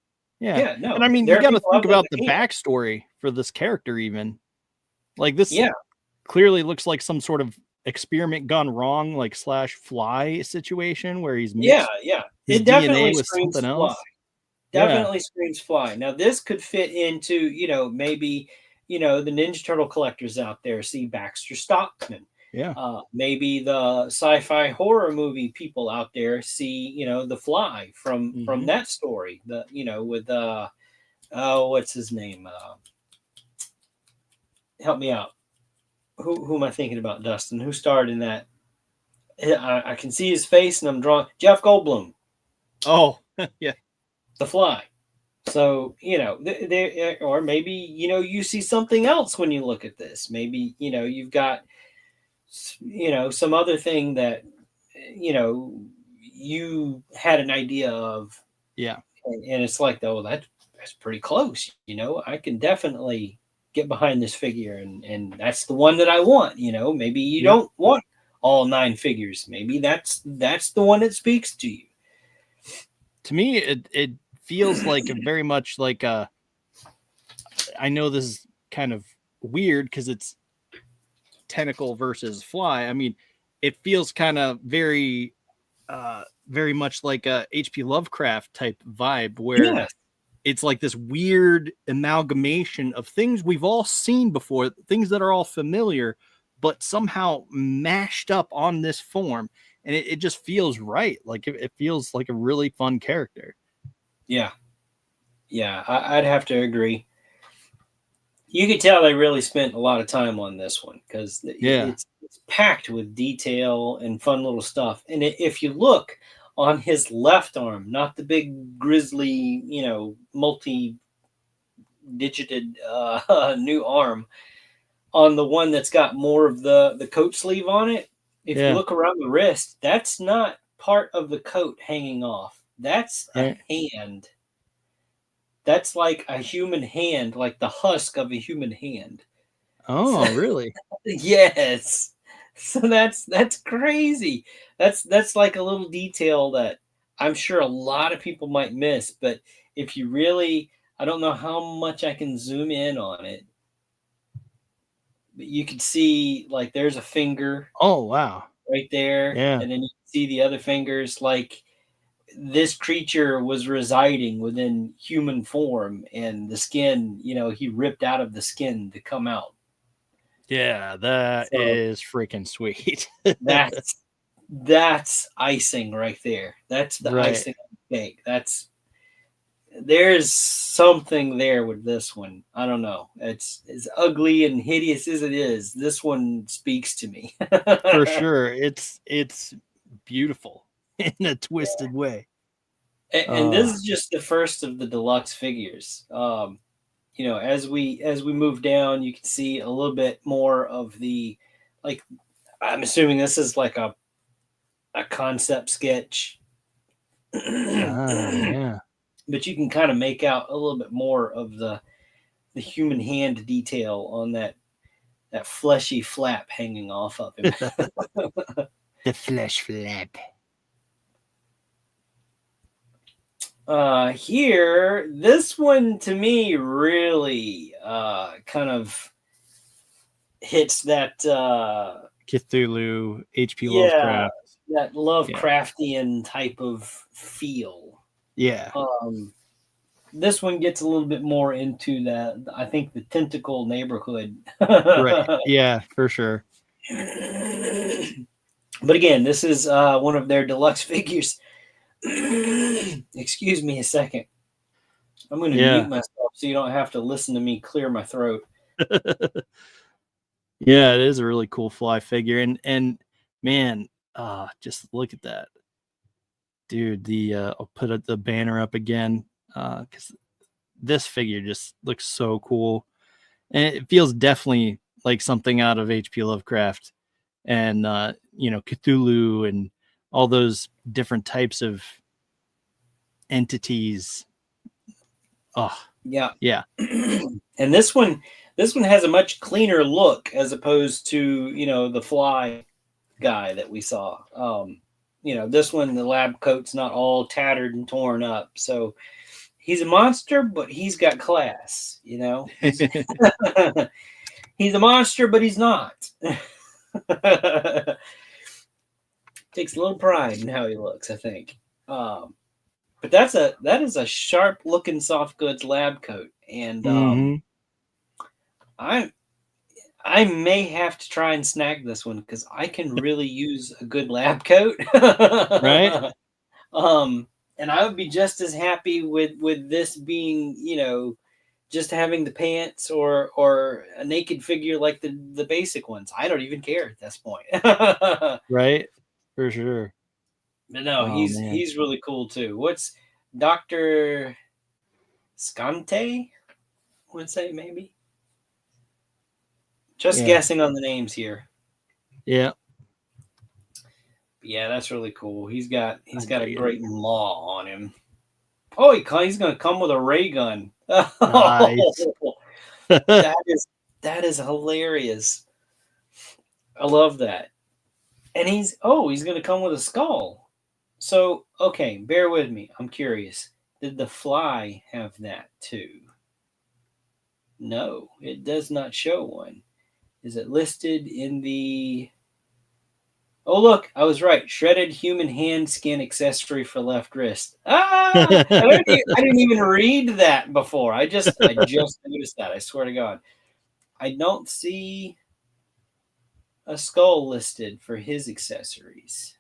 Yeah. yeah, no, And I mean, you there are gotta people think out there about that the can't. backstory for this character even. Like this Yeah, clearly looks like some sort of experiment gone wrong, like slash fly situation where he's yeah, mixed yeah. his It definitely DNA with screams something fly. else. Yeah. Definitely screams fly. Now this could fit into, maybe, the Ninja Turtle collectors out there see Baxter Stockman. Yeah. Maybe the sci-fi horror movie people out there see, the Fly from Hmm. that story. The with oh, what's his name? Help me out. Who am I thinking about, Dustin? Who starred in that? I can see his face, and I'm drawing Jeff Goldblum, Oh, yeah. the Fly. So, there, or maybe, you see something else when you look at this. Maybe, you've got, some other thing that, you had an idea of, Yeah. And it's like, oh, that's pretty close. I can definitely get behind this figure, and that's the one that I want. Maybe you don't want all 9 figures. Maybe that's the one that speaks to you. To me, it feels like very much like a. I know this is kind of weird because it's tentacle versus fly. I mean, it feels kind of very much like a H.P. Lovecraft type vibe where it's like this weird amalgamation of things we've all seen before, things that are all familiar, but somehow mashed up on this form. And it just feels right. Like it feels like a really fun character. Yeah. Yeah, I'd have to agree. You could tell they really spent a lot of time on this one because it's packed with detail and fun little stuff. And if you look on his left arm, not the big grizzly, multi-digited new arm, on the one that's got more of the coat sleeve on it, if you look around the wrist, that's not part of the coat hanging off. That's a hand. That's like a human hand, like the husk of a human hand. Oh, really? Yes. So that's crazy. That's like a little detail that I'm sure a lot of people might miss, but if you really, I don't know how much I can zoom in on it, but you can see like there's a finger. Oh, wow. Right there. Yeah. And then you can see the other fingers, like this creature was residing within human form, and the skin, he ripped out of the skin to come out. Yeah, that is freaking sweet. That's icing right there. That's the icing on the cake. There's something there with this one. I don't know. It's as ugly and hideous as it is. This one speaks to me. For sure. It's beautiful in a twisted way. And this is just the first of the deluxe figures. As we move down, you can see a little bit more of the, like, I'm assuming this is like a concept sketch. Yeah. But you can kind of make out a little bit more of the human hand detail on that fleshy flap hanging off of him. The flesh flap. Here, this one to me really kind of hits that Cthulhu, H.P. Lovecraft. That Lovecraftian type of feel. Yeah. This one gets a little bit more into that, I think, the tentacle neighborhood. Right. Yeah, for sure. But again, this is one of their deluxe figures. Excuse me a second. I'm going to mute myself so you don't have to listen to me clear my throat. Yeah, it is a really cool fly figure. And man, just look at that. Dude, I'll put the banner up again because this figure just looks so cool. And it feels definitely like something out of H.P. Lovecraft and, Cthulhu and all those different types of entities. Oh, yeah. And this one has a much cleaner look as opposed to, the fly guy that we saw. This one, the lab coat's not all tattered and torn up. So he's a monster, but he's got class, He's a monster, but he's not. Takes a little pride in how he looks, I think. But that is a sharp looking soft goods lab coat. And I may have to try and snag this one because I can really use a good lab coat. Right. And I would be just as happy with this being, just having the pants or a naked figure like the basic ones. I don't even care at this point. Right. For sure. But no, he's really cool too. What's Dr. Scante? I would say maybe. Just guessing on the names here. Yeah. Yeah, that's really cool. He's got a great maw on him. Oh, he's going to come with a ray gun. Nice. that is hilarious. I love that. And he's going to come with a skull. So, okay, bear with me. I'm curious. Did the Fly have that too? No, it does not show one. Is it listed in the... Oh, look, I was right. Shredded human hand skin accessory for left wrist. I didn't even read that before. I just noticed that. I swear to God. I don't see a skull listed for his accessories.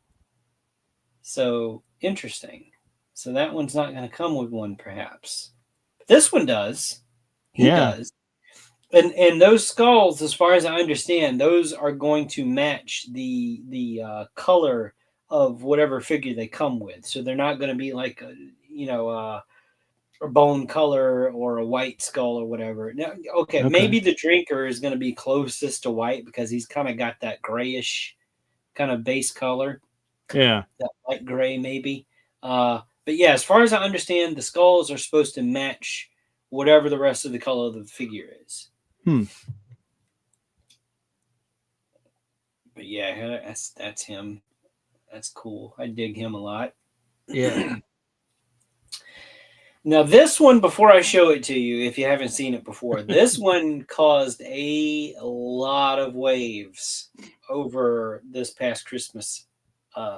So interesting. So that one's not going to come with one, perhaps. But this one does. He does. And those skulls, as far as I understand, those are going to match the color of whatever figure they come with. So they're not going to be like a bone color or a white skull or whatever. Now, okay, maybe the drinker is going to be closest to white because he's kind of got that grayish kind of base color. Yeah, that light gray maybe. But yeah, as far as I understand, the skulls are supposed to match whatever the rest of the color of the figure is. But yeah, that's him. That's cool. I dig him a lot. Yeah. Now this one, before I show it to you, if you haven't seen it before, this one caused a lot of waves over this past Christmas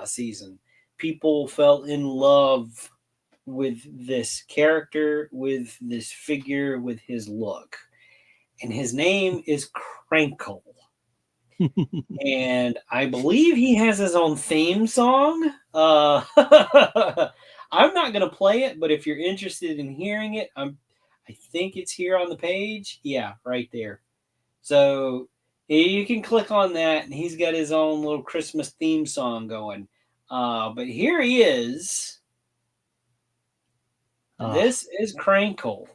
season. People fell in love with this character, with this figure, with his look. And his name is Crankle. And I believe he has his own theme song. I'm not going to play it, but if you're interested in hearing it, I think it's here on the page. Yeah, right there. So you can click on that, and he's got his own little Christmas theme song going. But here he is. This is Crankle.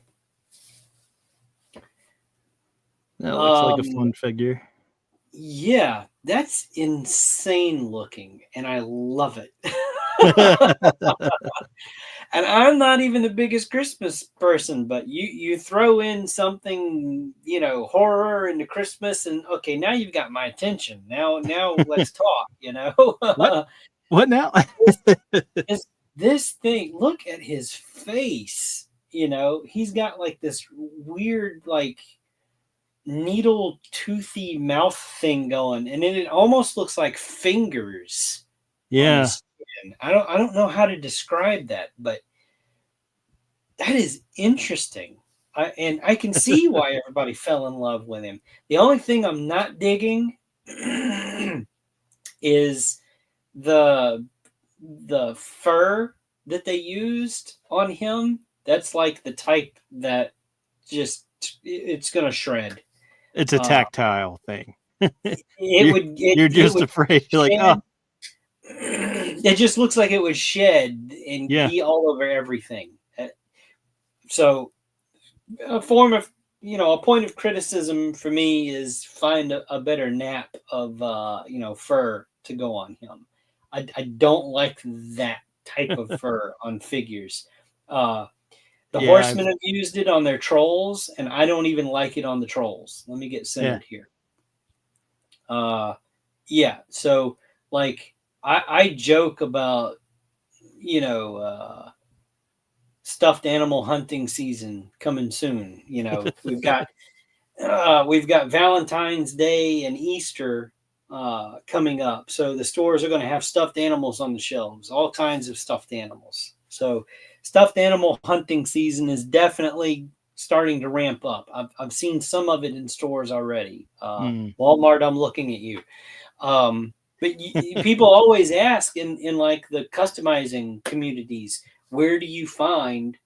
That looks like a fun figure. Yeah, that's insane looking, and I love it. And I'm not even the biggest Christmas person, but you throw in something, horror into Christmas, and okay, now you've got my attention. Now let's talk. What now? this thing, look at his face. He's got like this weird, like, needle toothy mouth thing going, and then it almost looks like fingers. Yeah. I don't know how to describe that, but that is interesting. I can see why everybody fell in love with him. The only thing I'm not digging is the fur that they used on him. That's like the type that just it's gonna shred. It's a tactile thing. You're just afraid. You're like, oh. It just looks like it was shed and be all over everything. So a form of, a point of criticism for me is find a better nap of, fur to go on him. I don't like that type of fur on figures. The Horsemen have used it on their trolls, and I don't even like it on the trolls. Let me get centered here. So like I joke about, stuffed animal hunting season coming soon. We've got Valentine's Day and Easter coming up. So the stores are going to have stuffed animals on the shelves, all kinds of stuffed animals. So stuffed animal hunting season is definitely starting to ramp up. I've seen some of it in stores already. Walmart, I'm looking at you. But people always ask in like the customizing communities, where do you find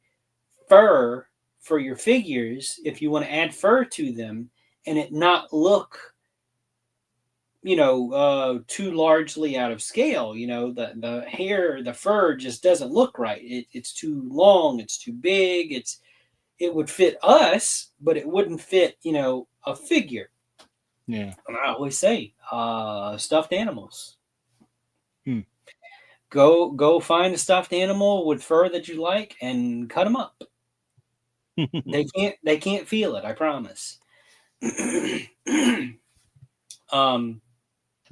fur for your figures if you want to add fur to them and it not look, too largely out of scale? The hair, the fur just doesn't look right. It's too long. It's too big. It would fit us, but it wouldn't fit, a figure. Yeah. And I always say, stuffed animals. go find a stuffed animal with fur that you like and cut them up. They can't feel it, I promise.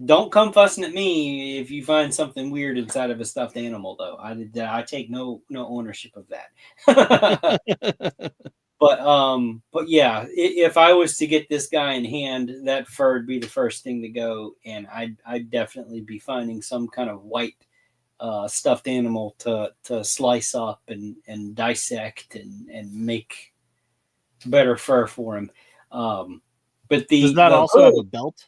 Don't come fussing at me if you find something weird inside of a stuffed animal, though. I take no ownership of that. But yeah, if I was to get this guy in hand, that fur would be the first thing to go, and I'd definitely be finding some kind of white stuffed animal to slice up and dissect and make better fur for him. But does that also have a belt?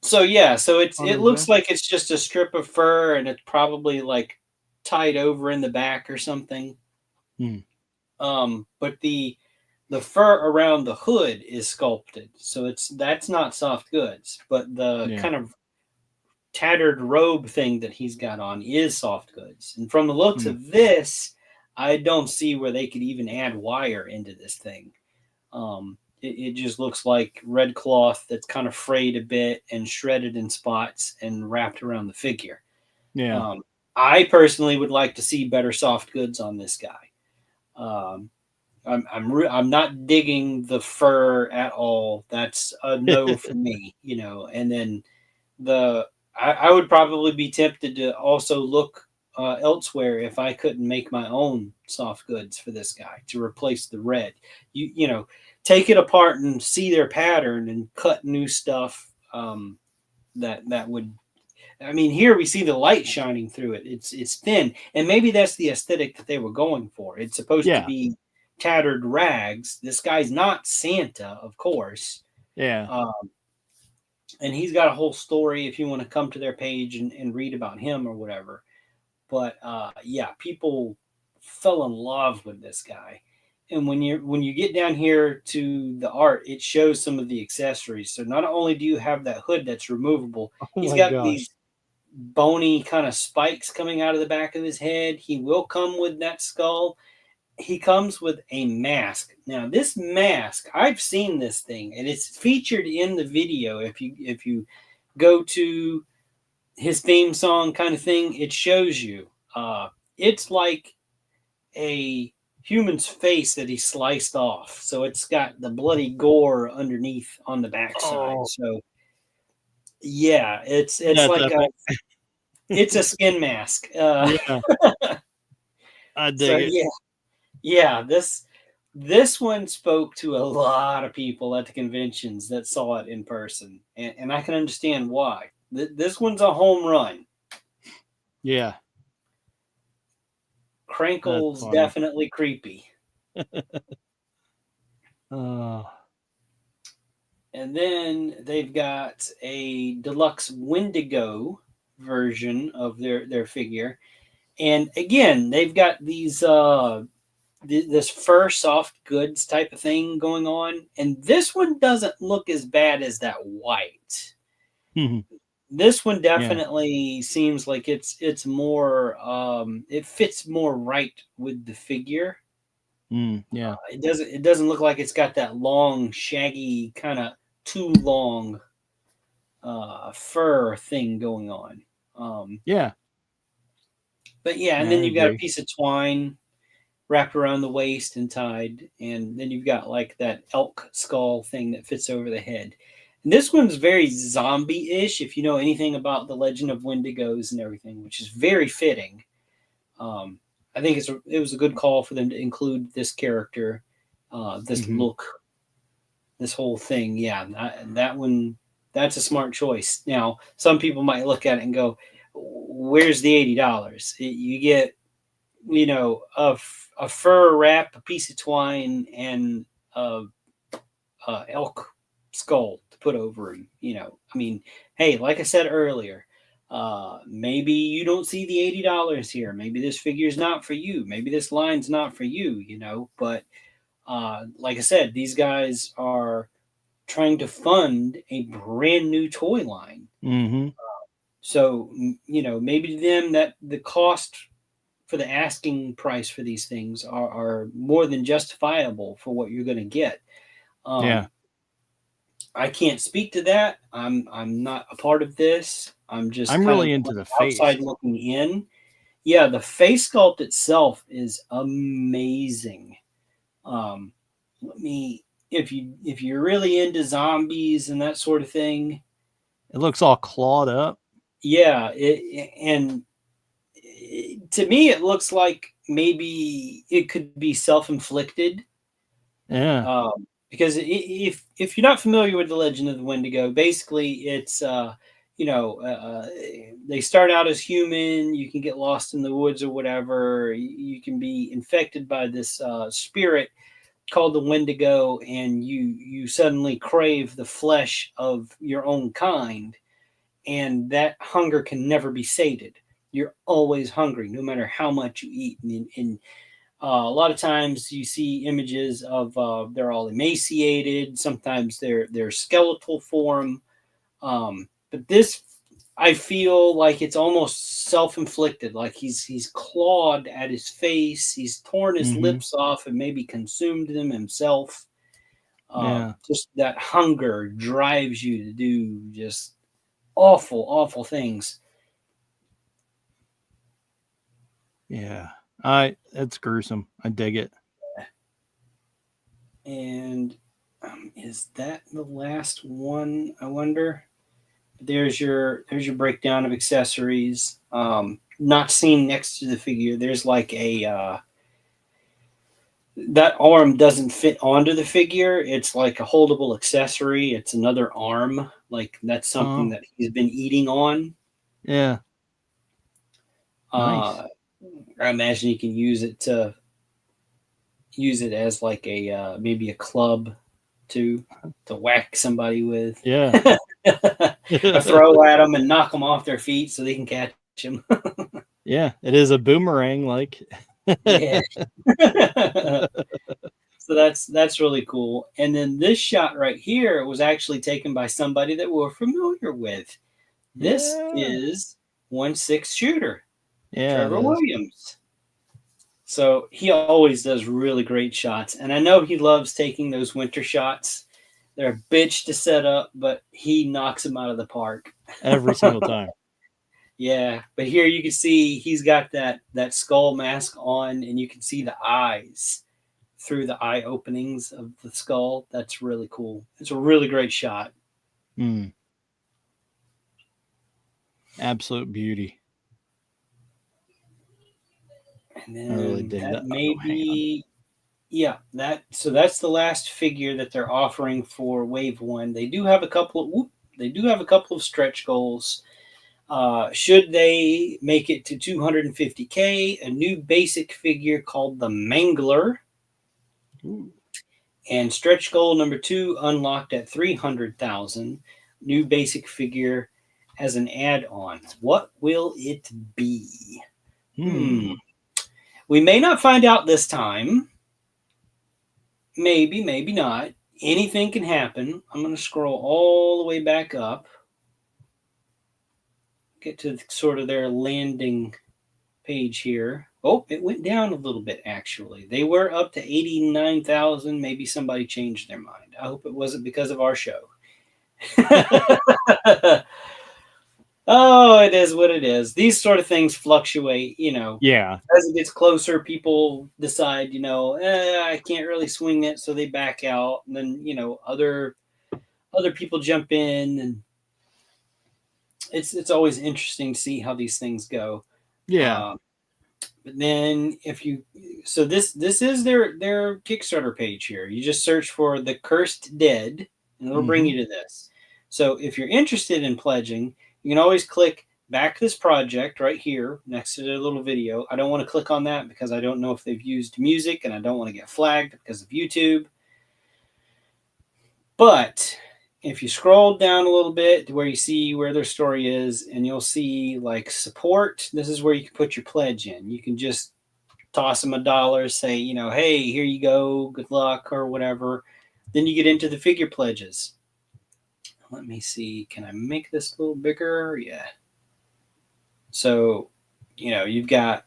So yeah, so it looks Joe? like it's just a strip of fur, and it's probably like tied over in the back or something. But the fur around the hood is sculpted, so that's not soft goods. But the kind of tattered robe thing that he's got on is soft goods. And from the looks of this, I don't see where they could even add wire into this thing. It just looks like red cloth that's kind of frayed a bit and shredded in spots and wrapped around the figure. Yeah. I personally would like to see better soft goods on this guy. I'm not digging the fur at all. That's a no for me, you know. And then I would probably be tempted to also look elsewhere if I couldn't make my own soft goods for this guy to replace the red. You know, take it apart and see their pattern and cut new stuff that would. I mean, here we see the light shining through it. It's thin, and maybe that's the aesthetic that they were going for. It's supposed to be tattered rags. This guy's not Santa, of course. Yeah. And he's got a whole story if you want to come to their page and read about him or whatever. But yeah, people fell in love with this guy. And when you get down here to the art, it shows some of the accessories. So not only do you have that hood that's removable, he's got these bony kind of spikes coming out of the back of his head. He will come with that skull. He comes with a mask. Now, this mask, I've seen this thing, and it's featured in the video. If you go to his theme song kind of thing, it shows you. It's like a human's face that he sliced off. So it's got the bloody gore underneath on the backside. Oh. So yeah, it's like it's a skin mask. Yeah. I dig it. Yeah, this one spoke to a lot of people at the conventions that saw it in person, and I can understand why. This one's a home run. Yeah. Crinkle's definitely creepy. And then they've got a deluxe Wendigo version of their figure. And again, they've got these this fur soft goods type of thing going on, and this one doesn't look as bad as that white. This one definitely seems like it's more it fits more right with the figure. It doesn't look like it's got that long shaggy kind of too long fur thing going on. But yeah, and then you've got a piece of twine wrapped around the waist and tied, and then you've got like that elk skull thing that fits over the head. And this one's very zombie-ish, if you know anything about the legend of Wendigos and everything, which is very fitting. I think it was a good call for them to include this character, this look, this whole thing. Yeah, that one, that's a smart choice. Now, some people might look at it and go, "Where's the $80? You get, you know, a fur wrap, a piece of twine, and a elk skull to put over him." You know, I mean, hey, like I said earlier, maybe you don't see the $80 here. Maybe this figure's not for you. Maybe this line's not for you. You know, but like I said, these guys are trying to fund a brand new toy line. So you know, maybe to them that the cost for the asking price for these things are more than justifiable for what you're going to get. I can't speak to that. I'm not a part of this. I'm just I'm kind really of into on the the outside face. looking in. Yeah, the face sculpt itself is amazing. Let me if you're really into zombies and that sort of thing, It looks all clawed up. yeah, to me it looks like maybe it could be self-inflicted. Yeah. Because if you're not familiar with the Legend of the Wendigo, basically it's you know they start out as human. You can get lost in the woods or whatever. You can be infected by this spirit called the Wendigo, and you suddenly crave the flesh of your own kind, and that hunger can never be sated. You're always hungry, no matter how much you eat. And a lot of times you see images of they're all emaciated. Sometimes they're skeletal form. But this, I feel like it's almost self-inflicted. Like he's clawed at his face. He's torn his Mm-hmm. lips off and maybe consumed them himself. Yeah. Just that hunger drives you to do just awful, awful things. Yeah. It's gruesome. I dig it. And is that the last one? I wonder. There's your breakdown of accessories. Not seen next to the figure. There's like a that arm doesn't fit onto the figure. It's like a holdable accessory. It's another arm. Like that's something Oh, that he's been eating on. yeah. Nice. Uh, I imagine you can use it as like a maybe a club to whack somebody with, Yeah. or throw at them and knock them off their feet so they can catch them. Yeah. It is a boomerang. Like, Yeah. So that's really cool. And then this shot right here was actually taken by somebody that we're familiar with. This yeah. is 1/6 shooter, Yeah. It Trevor is. Williams. So he always does really great shots. And I know he loves taking those winter shots. They're a bitch to set up, but he knocks them out of the park. Every single time. Yeah, but here you can see he's got that skull mask on, and you can see the eyes through the eye openings of the skull. That's really cool. It's a really great shot. Mm. Absolute beauty. And I really then dig that that. may Oh, hang on. be yeah, that's the last figure that they're offering for Wave One. They do have a couple of stretch goals. Should they make it to 250K, a new basic figure called the Mangler. Ooh. And stretch goal number 2 unlocked at 300,000. New basic figure as an add-on. What will it be? Hmm. We may not find out this time. Maybe, maybe not. Anything can happen. I'm going to scroll all the way back up. Get to sort of their landing page here. Oh, it went down a little bit actually. They were up to 89,000. Maybe somebody changed their mind. I hope it wasn't because of our show. Oh, it is what it is. These sort of things fluctuate, Yeah. As it gets closer, people decide, I can't really swing it, so they back out, and then other people jump in, and it's always interesting to see how these things go. Yeah. Um, but then this is their Kickstarter page here. You just search for the Cursed Dead, and it'll bring Mm-hmm. you to this. So if you're interested in pledging, you can always click back this project right here next to the little video. I don't want to click on that because I don't know if they've used music, and I don't want to get flagged because of YouTube. But if you scroll down a little bit to where you see where their story is, and you'll see like support, this is where you can put your pledge in. You can just toss them $1, say, hey, here you go, good luck, or whatever. Then you get into the figure pledges. Let me see. Can I make this a little bigger? Yeah. So, you've got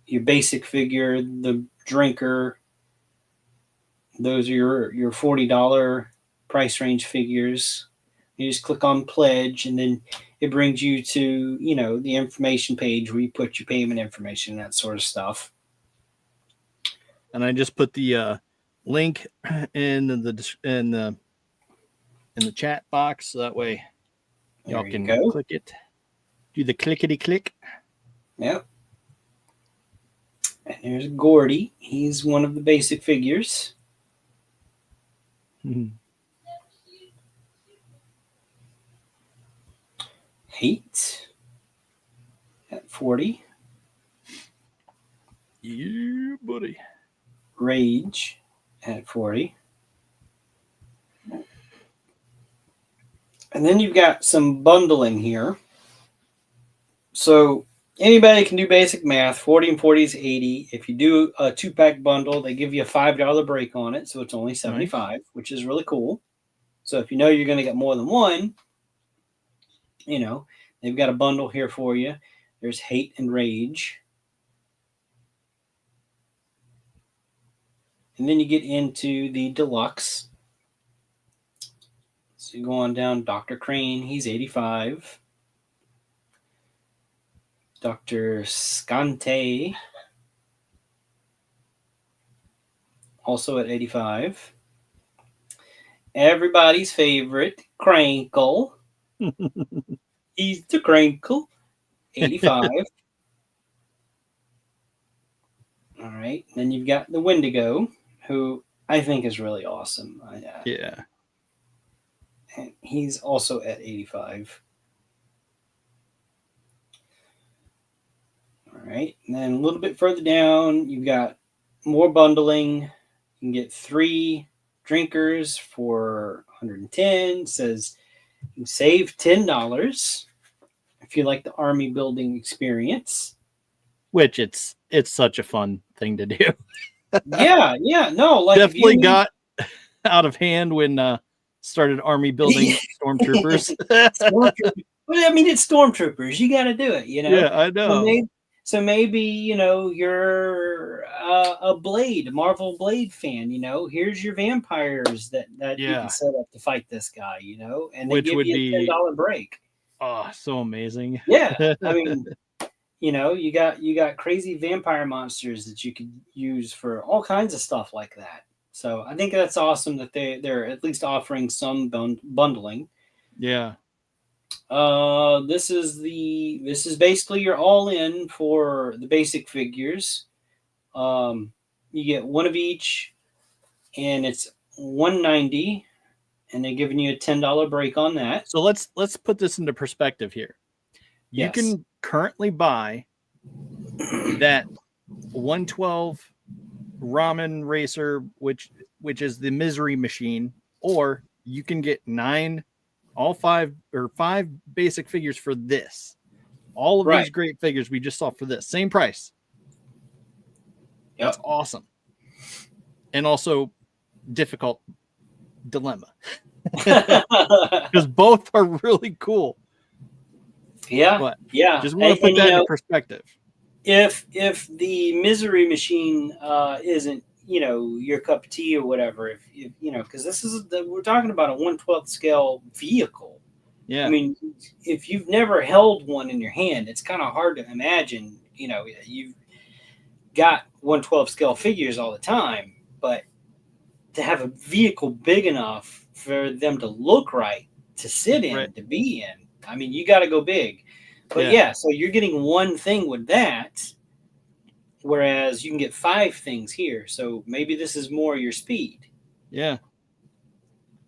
your basic figure, the drinker. Those are your $40 price range figures. You just click on pledge, and then it brings you to, the information page where you put your payment information and that sort of stuff. And I just put the link in the chat box, so that way y'all can click it. Do the clickety click. Yep. And here's Gordy. He's one of the basic figures. Hate at 40. Yeah, buddy. Rage at 40. And then you've got some bundling here. So anybody can do basic math. 40 and 40 is 80. If you do a 2-pack bundle, they give you a $5 break on it. So it's only 75, which is really cool. So if you know you're going to get more than one, they've got a bundle here for you. There's Hate and Rage. And then you get into the deluxe. So you go on down, Dr. Crane, he's 85. Dr. Scante, also at 85. Everybody's favorite, Crankle. He's the Crankle, 85. All right. Then you've got the Wendigo, who I think is really awesome. Yeah. And he's also at 85. All right. And then a little bit further down, you've got more bundling. You can get 3 drinkers for 110. It says you can save $10 if you like the army building experience. Which it's such a fun thing to do. Yeah. No, like definitely got out of hand when started army building stormtroopers. Well, I mean, it's stormtroopers. You got to do it, Yeah, I know. So maybe you're a Marvel Blade fan. Here's your vampires that you can set up to fight this guy. And they give you a $10 break. Oh, so amazing. Yeah, I mean, you got crazy vampire monsters that you could use for all kinds of stuff like that. So I think that's awesome that they're at least offering some bundling. Yeah. This is basically your all in for the basic figures. You get one of each, and it's $190, and they're giving you a $10 break on that. So let's put this into perspective here. You can currently buy that 112 ramen racer, which is the misery machine, or you can get 5 basic figures for this. All of these great figures we just saw for this same price. Yep. That's awesome. And also difficult dilemma. Because both are really cool. Yeah. But yeah. Just want to put that in perspective. If the misery machine isn't your cup of tea or whatever, if because we're talking about a 1/12 scale vehicle. Yeah. I mean, if you've never held one in your hand, it's kind of hard to imagine. You've got 1/12 scale figures all the time, but to have a vehicle big enough for them to look right, to sit in, to be in, I mean, you got to go big. But so you're getting one thing with that, whereas you can get 5 things here. So maybe this is more your speed. Yeah.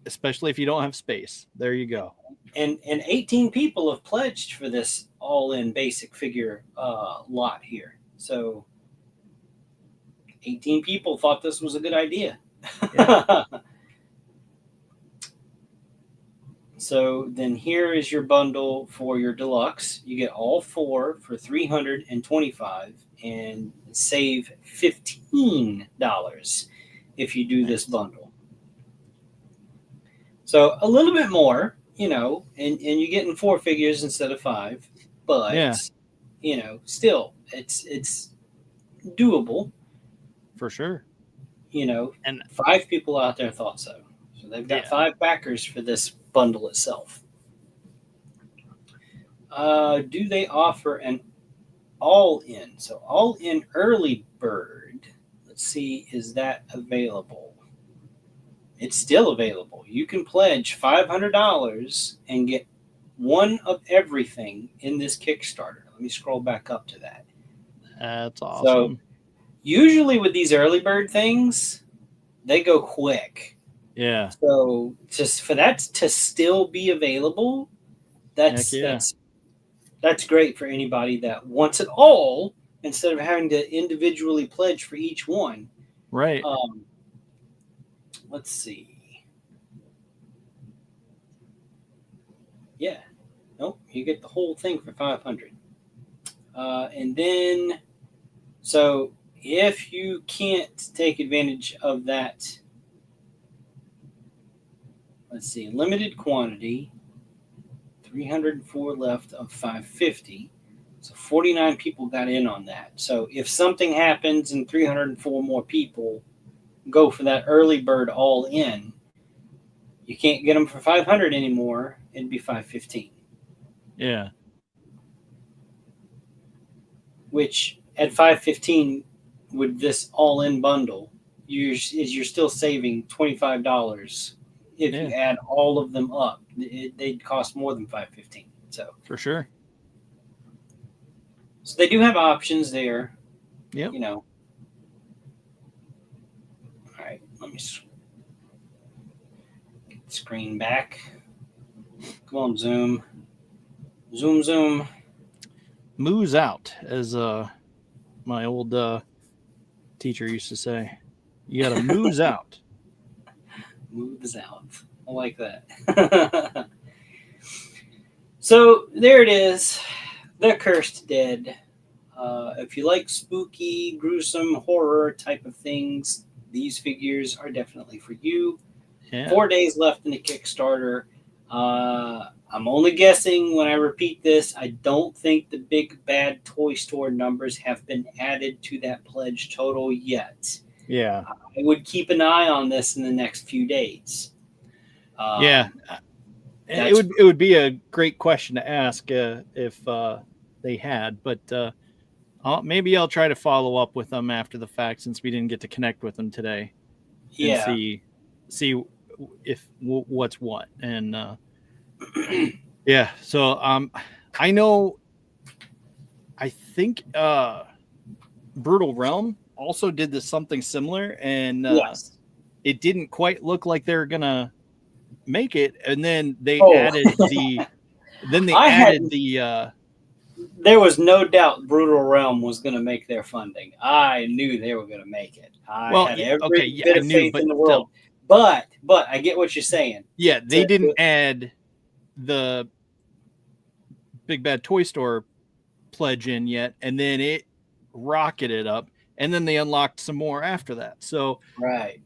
Especially if you don't have space. There you go. And 18 people have pledged for this all-in basic figure lot here. So 18 people thought this was a good idea. Yeah. So then here is your bundle for your deluxe. You get all 4 for $325 and save $15 if you do this bundle. So a little bit more, and you're getting 4 figures instead of 5, but still it's doable for sure. And 5 people out there thought so. So they've got 5 backers for this bundle itself. Do they offer an all-in? So all-in early bird. Let's see, is that available? It's still available. You can pledge $500 and get one of everything in this Kickstarter. Let me scroll back up to that. That's awesome. So usually with these early bird things, they go quick. Yeah. So just for that to still be available, that's great for anybody that wants it all instead of having to individually pledge for each one. Right. Let's see. Yeah. Nope. You get the whole thing for $500. And then, so if you can't take advantage of that, let's see, limited quantity, 304 left of 550. So 49 people got in on that. So if something happens and 304 more people go for that early bird all in, you can't get them for 500 anymore. It'd be 515. Yeah. Which at 515 with this all in bundle, you're still saving $25 if you add all of them up. They'd cost more than 515. So for sure. So they do have options there. Yep. You know. All right, let me get the screen back. Come on, zoom. Zoom, zoom. Moose out, as my old teacher used to say. You got to moose out. Moves out. I like that. So there it is. The Cursed Dead. If you like spooky, gruesome, horror type of things, these figures are definitely for you. Yeah. 4 days left in the Kickstarter. I'm only guessing when I repeat this. I don't think the big bad toy store numbers have been added to that pledge total yet. Yeah. I would keep an eye on this in the next few days. Yeah. It would be a great question to ask if they had, but maybe I'll try to follow up with them after the fact since we didn't get to connect with them today. Yeah. And see if what's what. And yeah, so I know, I think Brutal Realm also did something similar, and yes. It didn't quite look like they were gonna make it, and then they added the there was no doubt Brutal Realm was going to make their funding. I knew they were going to make it. I had every bit of faith in the world. But I get what you're saying. Yeah, they didn't add the Big Bad Toy Store pledge in yet, and then it rocketed up, and then they unlocked some more after that. So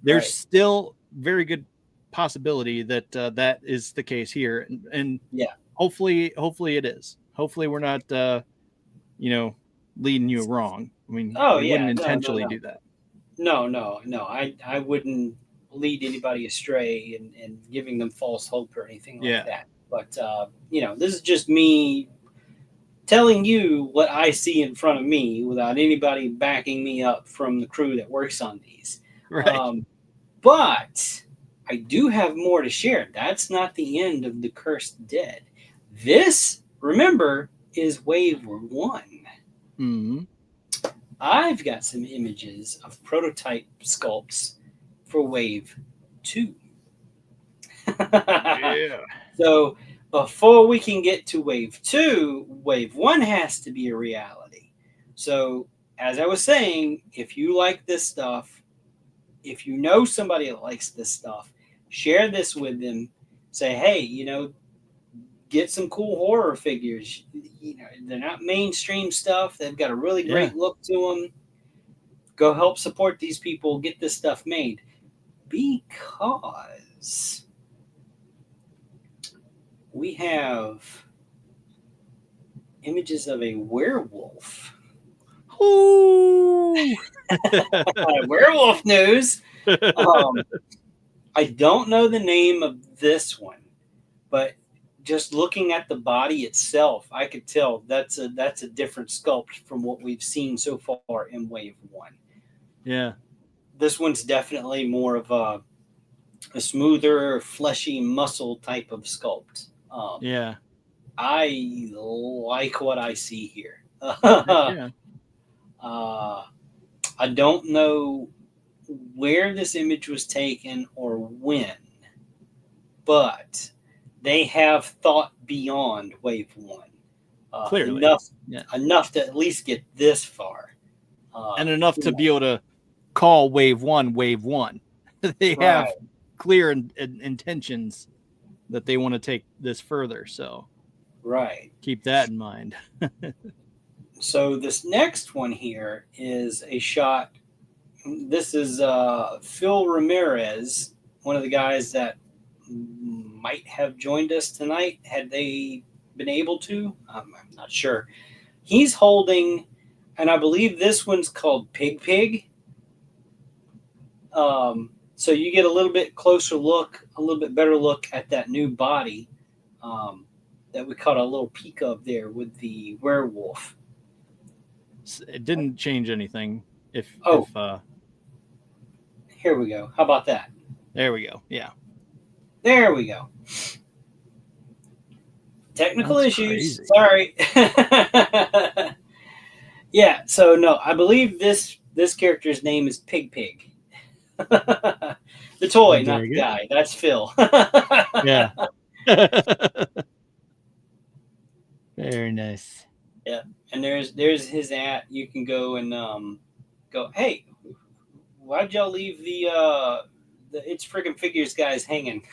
there's still very good possibility that that is the case here, and yeah, hopefully it is. Hopefully we're not leading you wrong. I mean, we wouldn't intentionally do that. No. I wouldn't lead anybody astray and giving them false hope or anything like that. But this is just me telling you what I see in front of me without anybody backing me up from the crew that works on these. Right. But I do have more to share. That's not the end of the Cursed Dead. This, remember, is wave 1. Mm-hmm. I've got some images of prototype sculpts for wave 2. Yeah. So before we can get to wave 2, wave 1 has to be a reality. So as I was saying, if you like this stuff, if you know somebody that likes this stuff, share this with them. Say, hey, get some cool horror figures. They're not mainstream stuff. They've got a really great look to them. Go help support these people. Get this stuff made. Because we have images of a werewolf. Ooh. Werewolf news. I don't know the name of this one, but just looking at the body itself, I could tell that's a different sculpt from what we've seen so far in Wave 1. Yeah. This one's definitely more of a smoother, fleshy muscle type of sculpt. Yeah. I like what I see here. Yeah. I don't know where this image was taken or when, but they have thought beyond Wave 1. Clearly. Enough to at least get this far. And enough to be able to call Wave 1 Wave 1. They have clear intentions that they want to take this further. So keep that in mind. So this next one here is a shot. This is Phil Ramirez, one of the guys that might have joined us tonight had they been able to. I'm not sure. He's holding, and I believe this one's called Pig. So you get a little bit closer look, a little bit better look at that new body that we caught a little peek of there with the werewolf. It didn't change anything. Here we go. How about that? There we go. Yeah. There we go. Technical issues. Crazy. Sorry. Yeah. So no, I believe this character's name is Pig. The toy, not the guy. That's Phil. Yeah. Very nice. Yeah. And there's his at. You can go and go, hey, why'd y'all leave the It's Frickin' Figures guys hanging?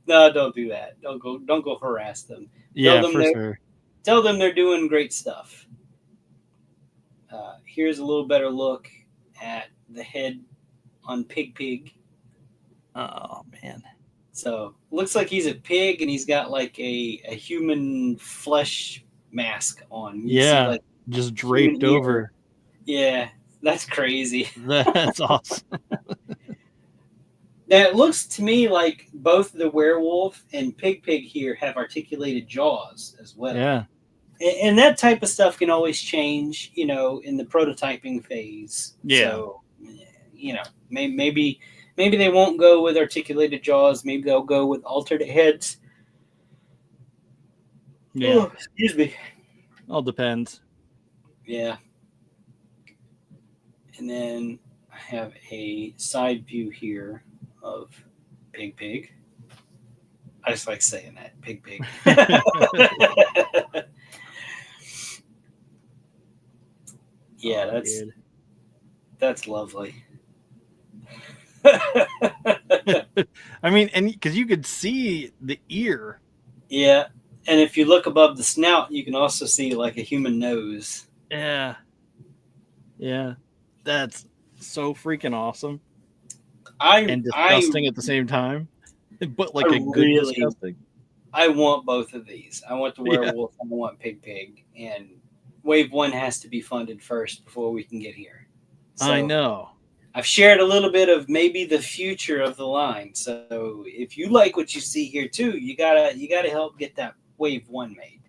No, don't do that. Don't go harass them. Yeah, for sure. Tell them they're doing great stuff. Here's a little better look at the head on Pig. Oh man. So looks like he's a pig and he's got like a human flesh mask on. You see, like, just draped over. Yeah, that's crazy. That's awesome. Now it looks to me like both the werewolf and Pig here have articulated jaws as well. Yeah. And that type of stuff can always change, in the prototyping phase. Yeah. So, maybe they won't go with articulated jaws. Maybe they'll go with alternate heads. Yeah. Oh, excuse me. All depends. Yeah. And then I have a side view here of Pig. I just like saying that, Pig. Yeah, that's lovely. I mean, and because you could see the ear. Yeah, and if you look above the snout, you can also see like a human nose. Yeah. That's so freaking awesome. And disgusting at the same time, but like good disgusting. I want both of these. I want the werewolf and I want Pig, and Wave 1 has to be funded first before we can get here. So I know. I've shared a little bit of maybe the future of the line. So if you like what you see here too, you gotta help get that Wave 1 made.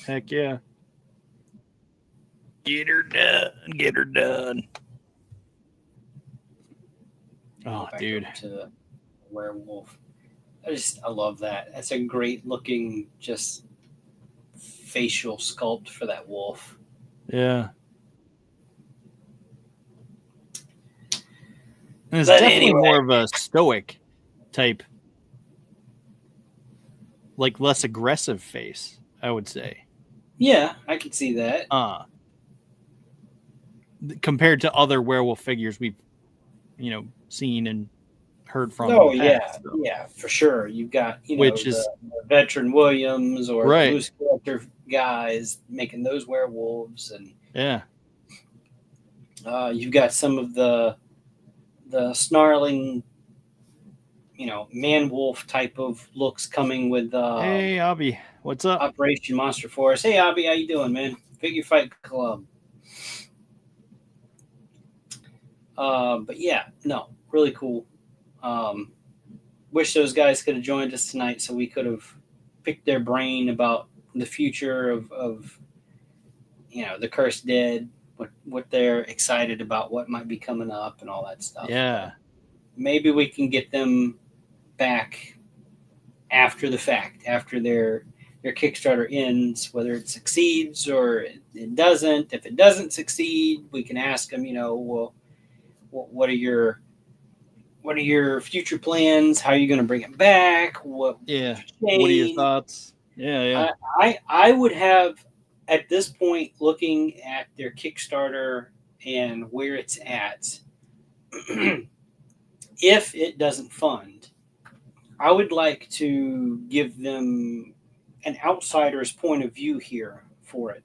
Heck yeah. Get her done. Oh, dude. To the werewolf. I love that. That's a great looking just facial sculpt for that wolf. Yeah. And it's definitely more of a stoic type, like less aggressive face, I would say. Yeah, I can see that. Compared to other werewolf figures we've, seen and heard from. Oh, yeah, for sure. You've got, which is the veteran Williams or right. loose character guys making those werewolves, and you've got some of the snarling, man wolf type of looks coming with. Hey, Abby, what's up? Operation Monster Force. Hey, Abby, how you doing, man? Figure Fight Club. But yeah, no, really cool. wish those guys could have joined us tonight so we could have picked their brain about the future of the Cursed Dead, what they're excited about, what might be coming up, and all that stuff. Yeah. Maybe we can get them back after the fact, after their Kickstarter ends, whether it succeeds or it doesn't. If it doesn't succeed, we can ask them, well, what are your future plans? How are you going to bring it back? What What are your thoughts? Yeah. I would have, at this point, looking at their Kickstarter and where it's at, if it doesn't fund, I would like to give them an outsider's point of view here for it.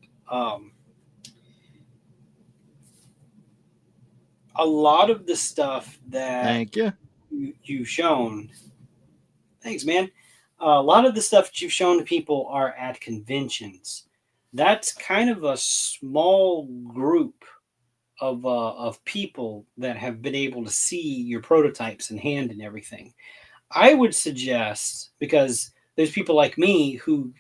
A lot of the stuff that Thank you. You've shown, thanks, man. A lot of the stuff that you've shown to people are at conventions. That's kind of a small group of people that have been able to see your prototypes in hand and everything. I would suggest, because there's people like me who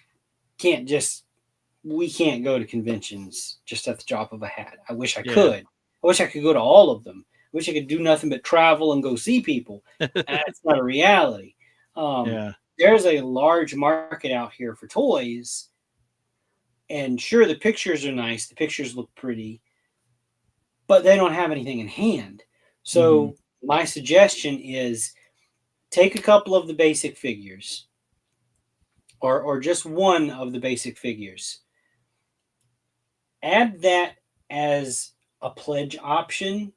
we can't go to conventions just at the drop of a hat. I wish I could. I wish I could go to all of them. I wish I could do nothing but travel and go see people. That's not a reality. There's a large market out here for toys. And sure, the pictures are nice. The pictures look pretty. But they don't have anything in hand. So my suggestion is take a couple of the basic figures, or just one of the basic figures. Add that as a pledge option,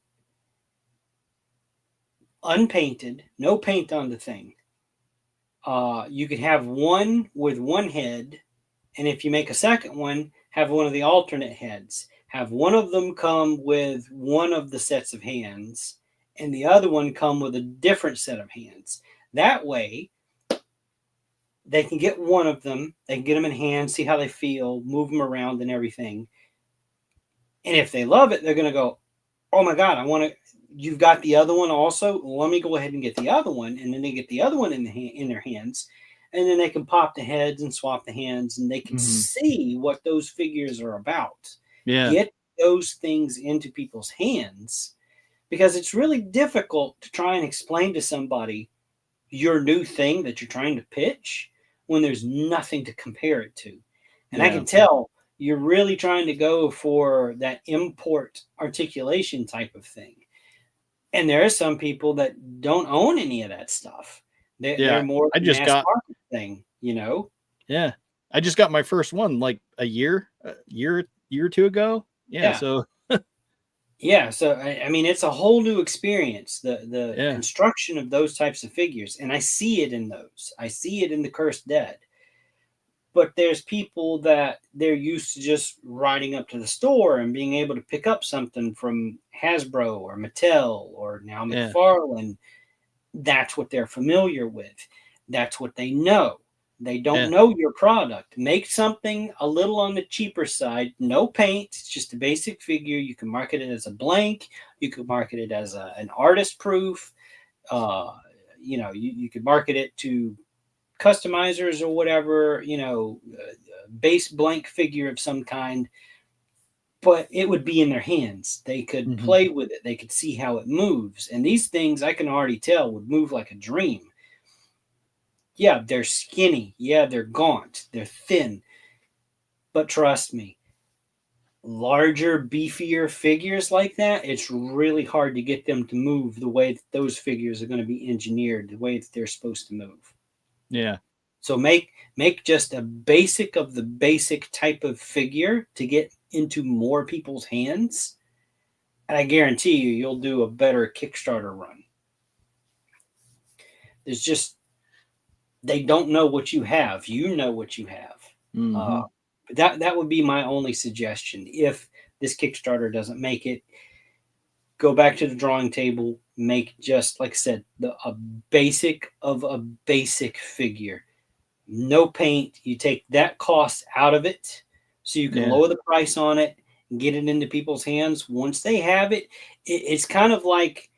unpainted, no paint on the thing. You could have one with one head, and if you make a second one, have one of the alternate heads. Have one of them come with one of the sets of hands, and the other one come with a different set of hands. That way, they can get one of them, they can get them in hand, see how they feel, move them around and everything. And if they love it, they're going to go, oh my God, you've got the other one also? Let me go ahead and get the other one. And then they get the other one in their hands. And then they can pop the heads and swap the hands, and they can see what those figures are about. Yeah. Get those things into people's hands, because it's really difficult to try and explain to somebody your new thing that you're trying to pitch when there's nothing to compare it to. And I can tell you're really trying to go for that import articulation type of thing. And there are some people that don't own any of that stuff. They're more of a mass market thing, Yeah. I just got my first one like a year or two ago. So so I mean, it's a whole new experience, the construction of those types of figures. And I see it in those. I see it in the Cursed Dead. But there's people that they're used to just riding up to the store and being able to pick up something from Hasbro or Mattel or now McFarlane. That's what they're familiar with. That's what they know. They don't know your product. Make something a little on the cheaper side. No paint. It's just a basic figure. You can market it as a blank. You could market it as an artist proof. You could market it to customizers or whatever, base blank figure of some kind, but it would be in their hands. They could play with it. They could see how it moves. And these things, I can already tell, would move like a dream. Yeah, they're skinny. Yeah, they're gaunt. They're thin. But trust me, larger, beefier figures like that, it's really hard to get them to move the way that those figures are going to be engineered, the way that they're supposed to move. Yeah. So make just a basic of the basic type of figure to get into more people's hands, and I guarantee you'll do a better Kickstarter run. There's just, they don't know what you have. You know what you have. That would be my only suggestion. If this Kickstarter doesn't make it, go back to the drawing table. Make, just like I said, a basic of a basic figure. No paint. You take that cost out of it so you can lower the price on it and get it into people's hands. Once they have it, it's kind of like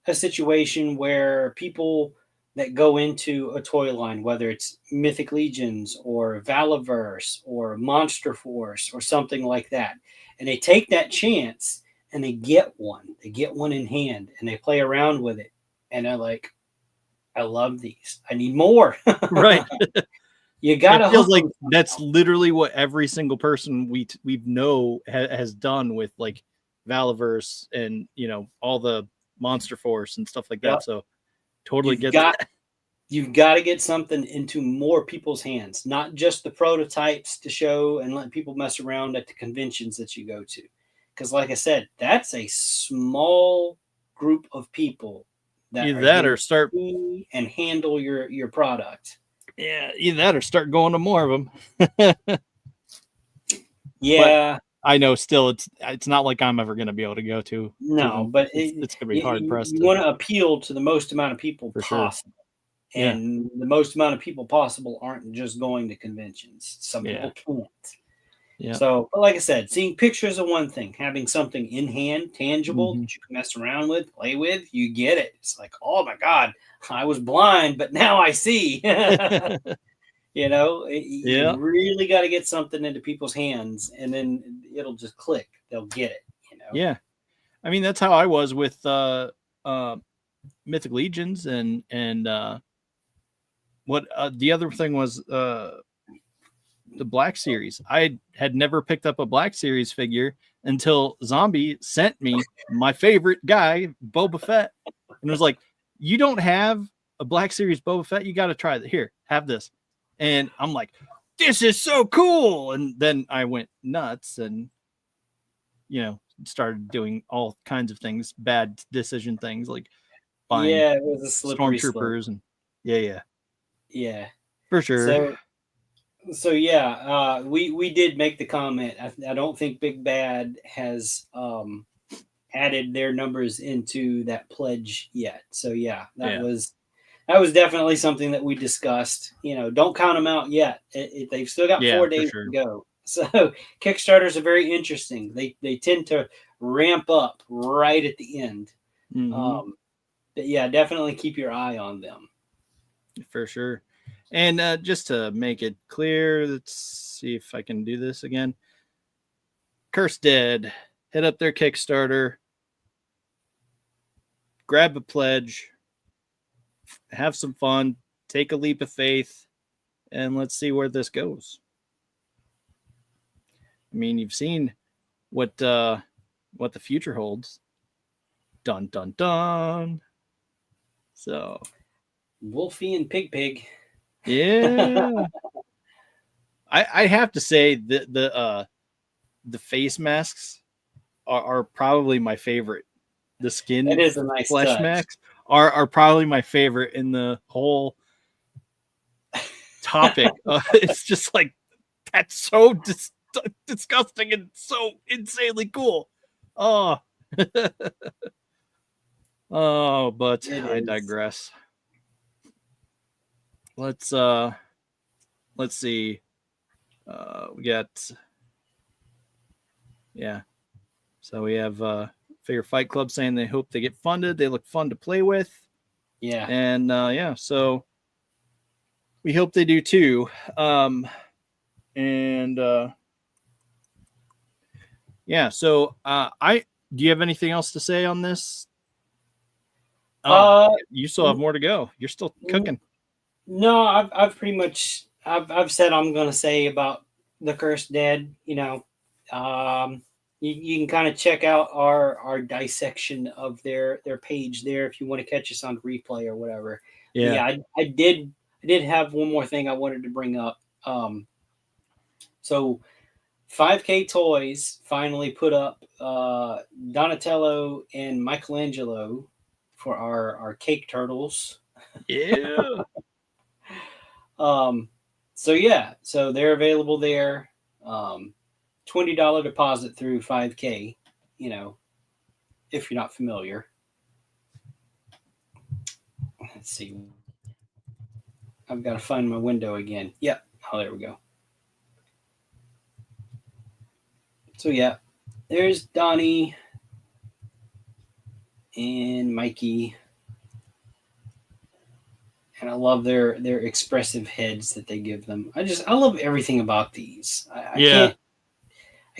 a situation where people that go into a toy line, whether it's Mythic Legions or Valaverse or Monster Force or something like that. And they take that chance and they get one. They get one in hand and they play around with it. And they're like, I love these. I need more. Right. You got It to feels hook like them that's somehow. literally what every single person we know has done with like Valaverse and all the Monster Force and stuff like that. Yep. So totally You've get got that. you've got to get something into more people's hands, not just the prototypes to show and let people mess around at the conventions that you go to. Because, like I said, that's a small group of people that Either are that here or to start see and handle your product. either that or start going to more of them. But Yeah, I know still it's not like I'm ever going to be able to go to no, them. but It's going to be hard pressed you to, want to appeal to the most amount of people for sure. possible. Yeah. And the most amount of people possible aren't just going to conventions. Some people can't. Yeah. So, but like I said, seeing pictures are one thing. Having something in hand, tangible, Mhm. that you can mess around with, play with, you get it. It's like, oh my God, I was blind, but now I see. You Yeah. really got to get something into people's hands and then it'll just click. They'll get it. Yeah. I mean, that's how I was with Mythic Legions and what the other thing was the Black Series. I had never picked up a Black Series figure until Zombie sent me my favorite guy, Boba Fett, and was like, "You don't have a Black Series Boba Fett? You got to try it. Here, have this." And I'm like, "This is so cool!" And then I went nuts and started doing all kinds of things, bad decision things like buying Yeah, it was a slippery slope. stormtroopers and yeah, Yeah. for sure. So yeah, we did make the comment. I don't think Big Bad has added their numbers into that pledge yet. So yeah, Yeah, that was definitely something that we discussed. Don't count them out yet. They've still got yeah, 4 for days to sure. go. So Kickstarters are very interesting. They tend to ramp up right at the end. Hmm. But yeah, definitely keep your eye on them. For sure. And just to make it clear, let's see if I can do this again. Curse Dead, hit up their Kickstarter, grab a pledge, have some fun, take a leap of faith, and let's see where this goes. I mean, you've seen what the future holds. Dun dun dun. So Wolfie and Pig. yeah, I have to say the face masks are probably my favorite. The That skin is a nice flesh touch. masks are probably my favorite in the whole topic. It's just like that's so disgusting and so insanely cool. Oh, oh, but It I is. digress. Let's see. We got yeah. So we have Figure Fight Club saying they hope they get funded. They look fun to play with. Yeah. And yeah, so we hope they do too. And yeah, so I do you have anything else to say on this? Oh, Uh, you still have more to go. You're still cooking. no, I've pretty much I've said I'm gonna say about the Cursed Dead. You can kind of check out our dissection of their page there if you want to catch us on replay or whatever. But Yeah. yeah, I did have one more thing I wanted to bring up. So 5K Toys finally put up Donatello and Michelangelo for our cake turtles. Yeah. Um, so yeah, so they're available there. $20 deposit through 5K. You know, if you're not familiar. Let's see. I've got to find my window again. Yep. Oh, there we go. So yeah, there's Donnie and Mikey. And I love their expressive heads that they give them. I love everything about these. I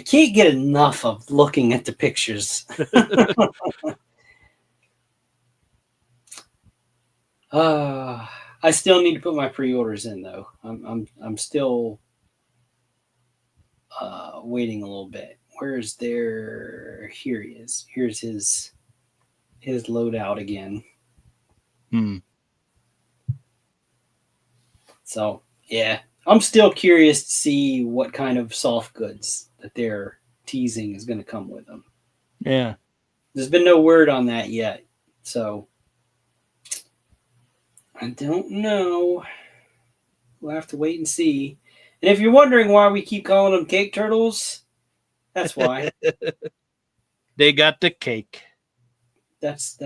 can't get enough of looking at the pictures. I still need to put my pre-orders in though. I'm still waiting a little bit. Where's their? Here he is. Here's his loadout again. So yeah, I'm still curious to see what kind of soft goods that they're teasing is going to come with them. Yeah. There's been no word on that yet, so I don't know. We'll have to wait and see. And if you're wondering why we keep calling them cake turtles, that's why. They got the cake. That's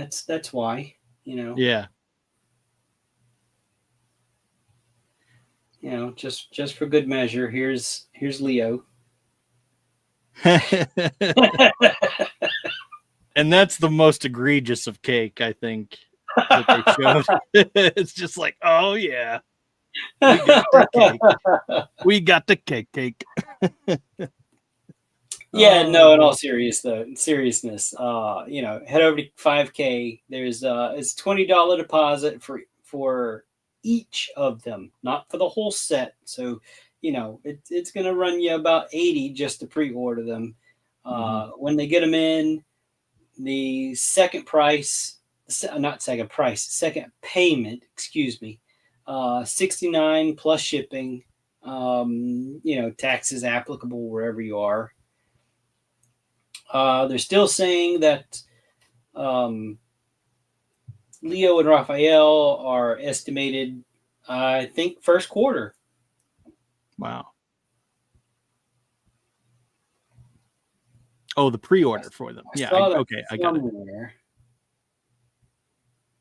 why, you know. Yeah. You know, just for good measure. Here's Leo. And that's the most egregious of cake, I think, that they showed. It's just like, oh yeah, we got the cake. We got the cake. Yeah, no, in all seriousness, you know, head over to 5K. There's it's $20 deposit for each of them, not for the whole set. So, you know, it's gonna run you about 80 just to pre-order them. When they get them in, the second payment, excuse me, 69 plus shipping, you know, taxes applicable wherever you are. They're still saying that Leo and Raphael are estimated, I think, first quarter. Wow. Oh, the pre-order for them. Yeah. Okay, I got it.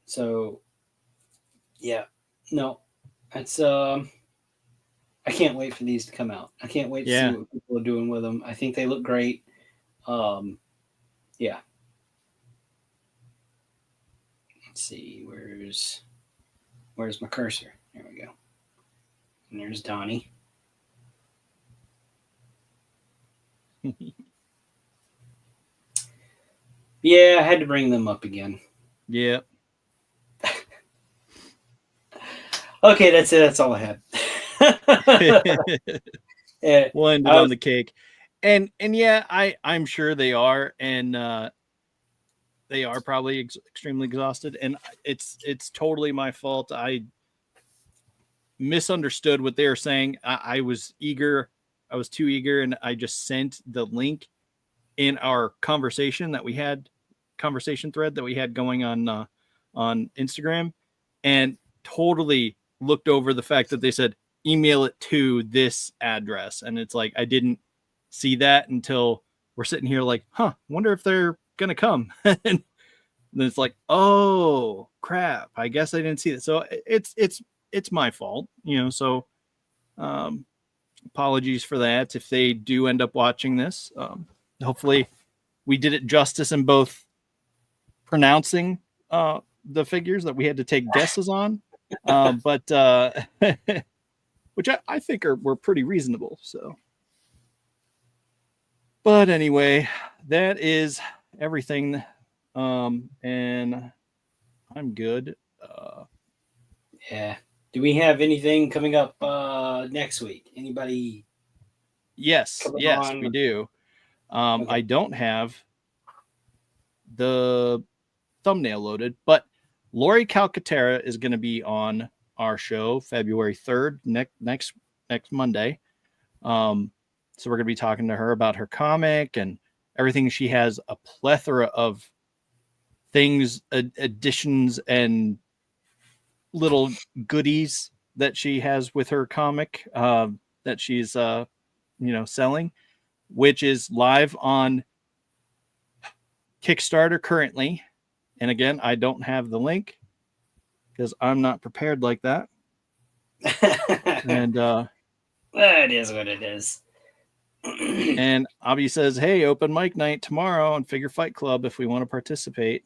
So, yeah, no, that's I can't wait for these to come out. I can't wait to see what people are doing with them. I think they look great. Yeah. Let's see, where's my cursor? There we go. And there's Donnie. Yeah, I had to bring them up again. Yeah. Okay, that's it. That's all I had. We'll end it on the cake. And yeah, I'm sure they are, and they are probably extremely exhausted, and it's totally my fault. I misunderstood what they were saying. I was eager. I was too eager, and I just sent the link in our conversation thread that we had going on Instagram, and totally looked over the fact that they said email it to this address, and it's like I didn't see that until we're sitting here like, wonder if they're gonna come. And then it's like, oh crap, I guess I didn't see that. So it's my fault, you know. So apologies for that if they do end up watching this. Hopefully we did it justice in both pronouncing the figures that we had to take guesses on, but which I think were pretty reasonable. So, but anyway, that is everything, and I'm good. Yeah. Do we have anything coming up next week? Anybody? Yes, we do. Okay. I don't have the thumbnail loaded, but Lori Calcaterra is going to be on our show February 3rd, next Monday. So we're going to be talking to her about her comic and everything. She has a plethora of things, additions, and little goodies that she has with her comic that she's selling, which is live on Kickstarter currently. And again, I don't have the link because I'm not prepared like that. And it is what it is. And Abby says, hey, open mic night tomorrow on Figure Fight Club if we want to participate.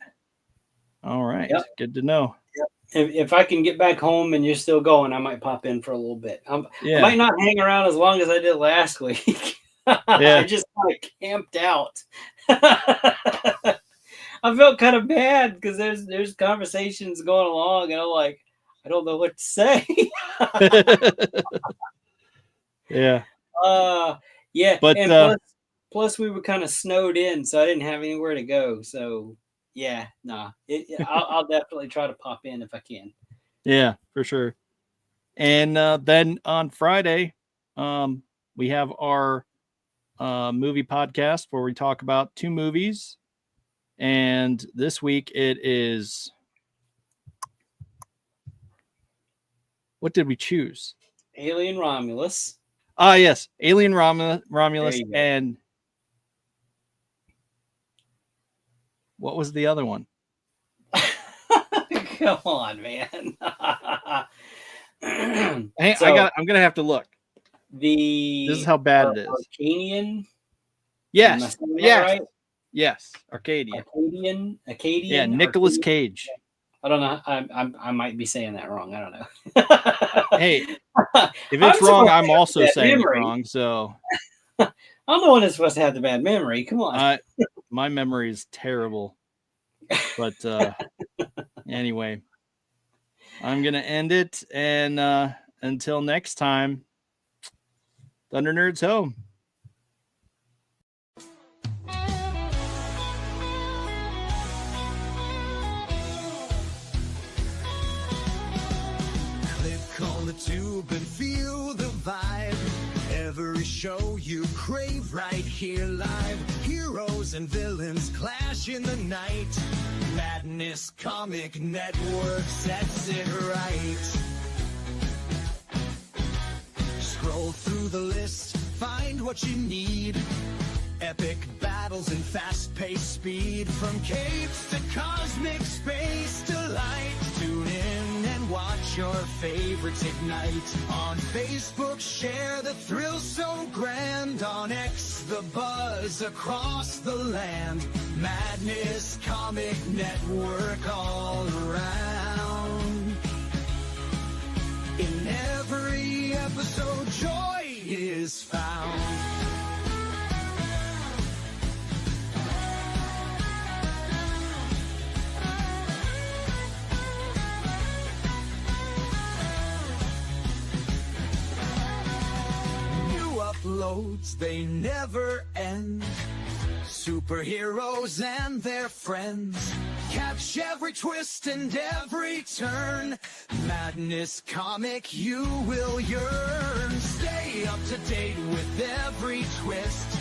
All right. Yep. Good to know. Yep. if I can get back home and you're still going, I might pop in for a little bit. I might not hang around as long as I did last week. I just kind of camped out. I felt kind of bad because there's conversations going along, and I'm like, I don't know what to say. Yeah. Yeah. But and plus we were kind of snowed in, so I didn't have anywhere to go. So yeah, nah. I'll definitely try to pop in if I can. Yeah, for sure. And then on Friday, we have our movie podcast where we talk about 2 movies. And this week it is. What did we choose? Alien Romulus. Ah, yes, Alien Romulus, and what was the other one? Come on, man. Hey, I'm gonna have to look. This is how bad it is. Arcadian. Yes. Yes. Right? Yes. Arcadian. Yeah, Nicolas Cage. I don't know. I might be saying that wrong. I don't know. Hey, if it's wrong, I'm also saying it wrong. So I'm the one that's supposed to have the bad memory. Come on. My memory is terrible. But anyway, I'm gonna end it, and until next time, Thunder Nerds home. The tube and feel the vibe. Every show you crave right here live. Heroes and villains clash in the night. Madness Comic Network sets it right. Scroll through the list, find what you need. Epic battles and fast-paced speed. From capes to cosmic space delight. Tune in and watch your favorites ignite. On Facebook, share the thrill so grand. On X, the buzz across the land. Madness Comic Network all around. In every episode, joy is found. Uploads, they never end. Superheroes and their friends. Catch every twist and every turn. Madness Comic, you will yearn. Stay up to date with every twist.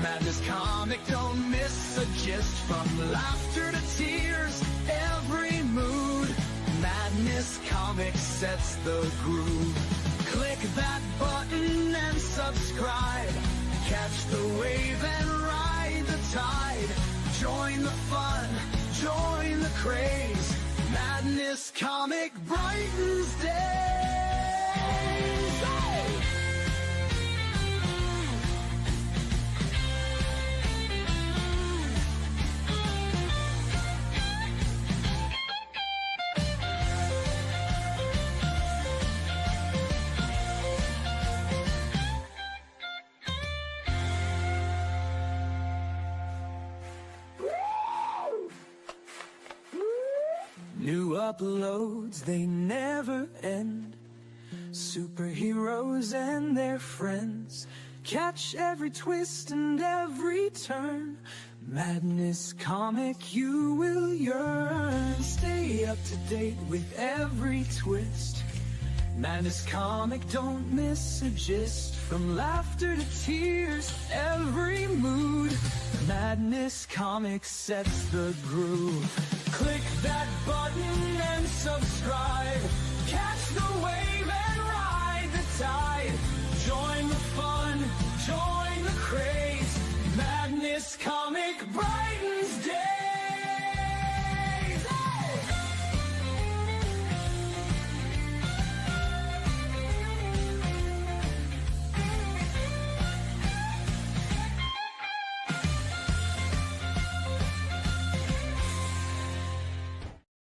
Madness Comic, don't miss a gist. From laughter to tears, every mood. Madness Comic sets the groove. Click that button and subscribe. Catch the wave and ride the tide. Join the fun, join the craze. Madness Comic brightens days. Hey! New uploads, they never end. Superheroes and their friends. Catch every twist and every turn. Madness Comic, you will yearn. Stay up to date with every twist. Madness Comic, don't miss a gist. From laughter to tears, every mood. Madness Comic sets the groove. Click that button and subscribe.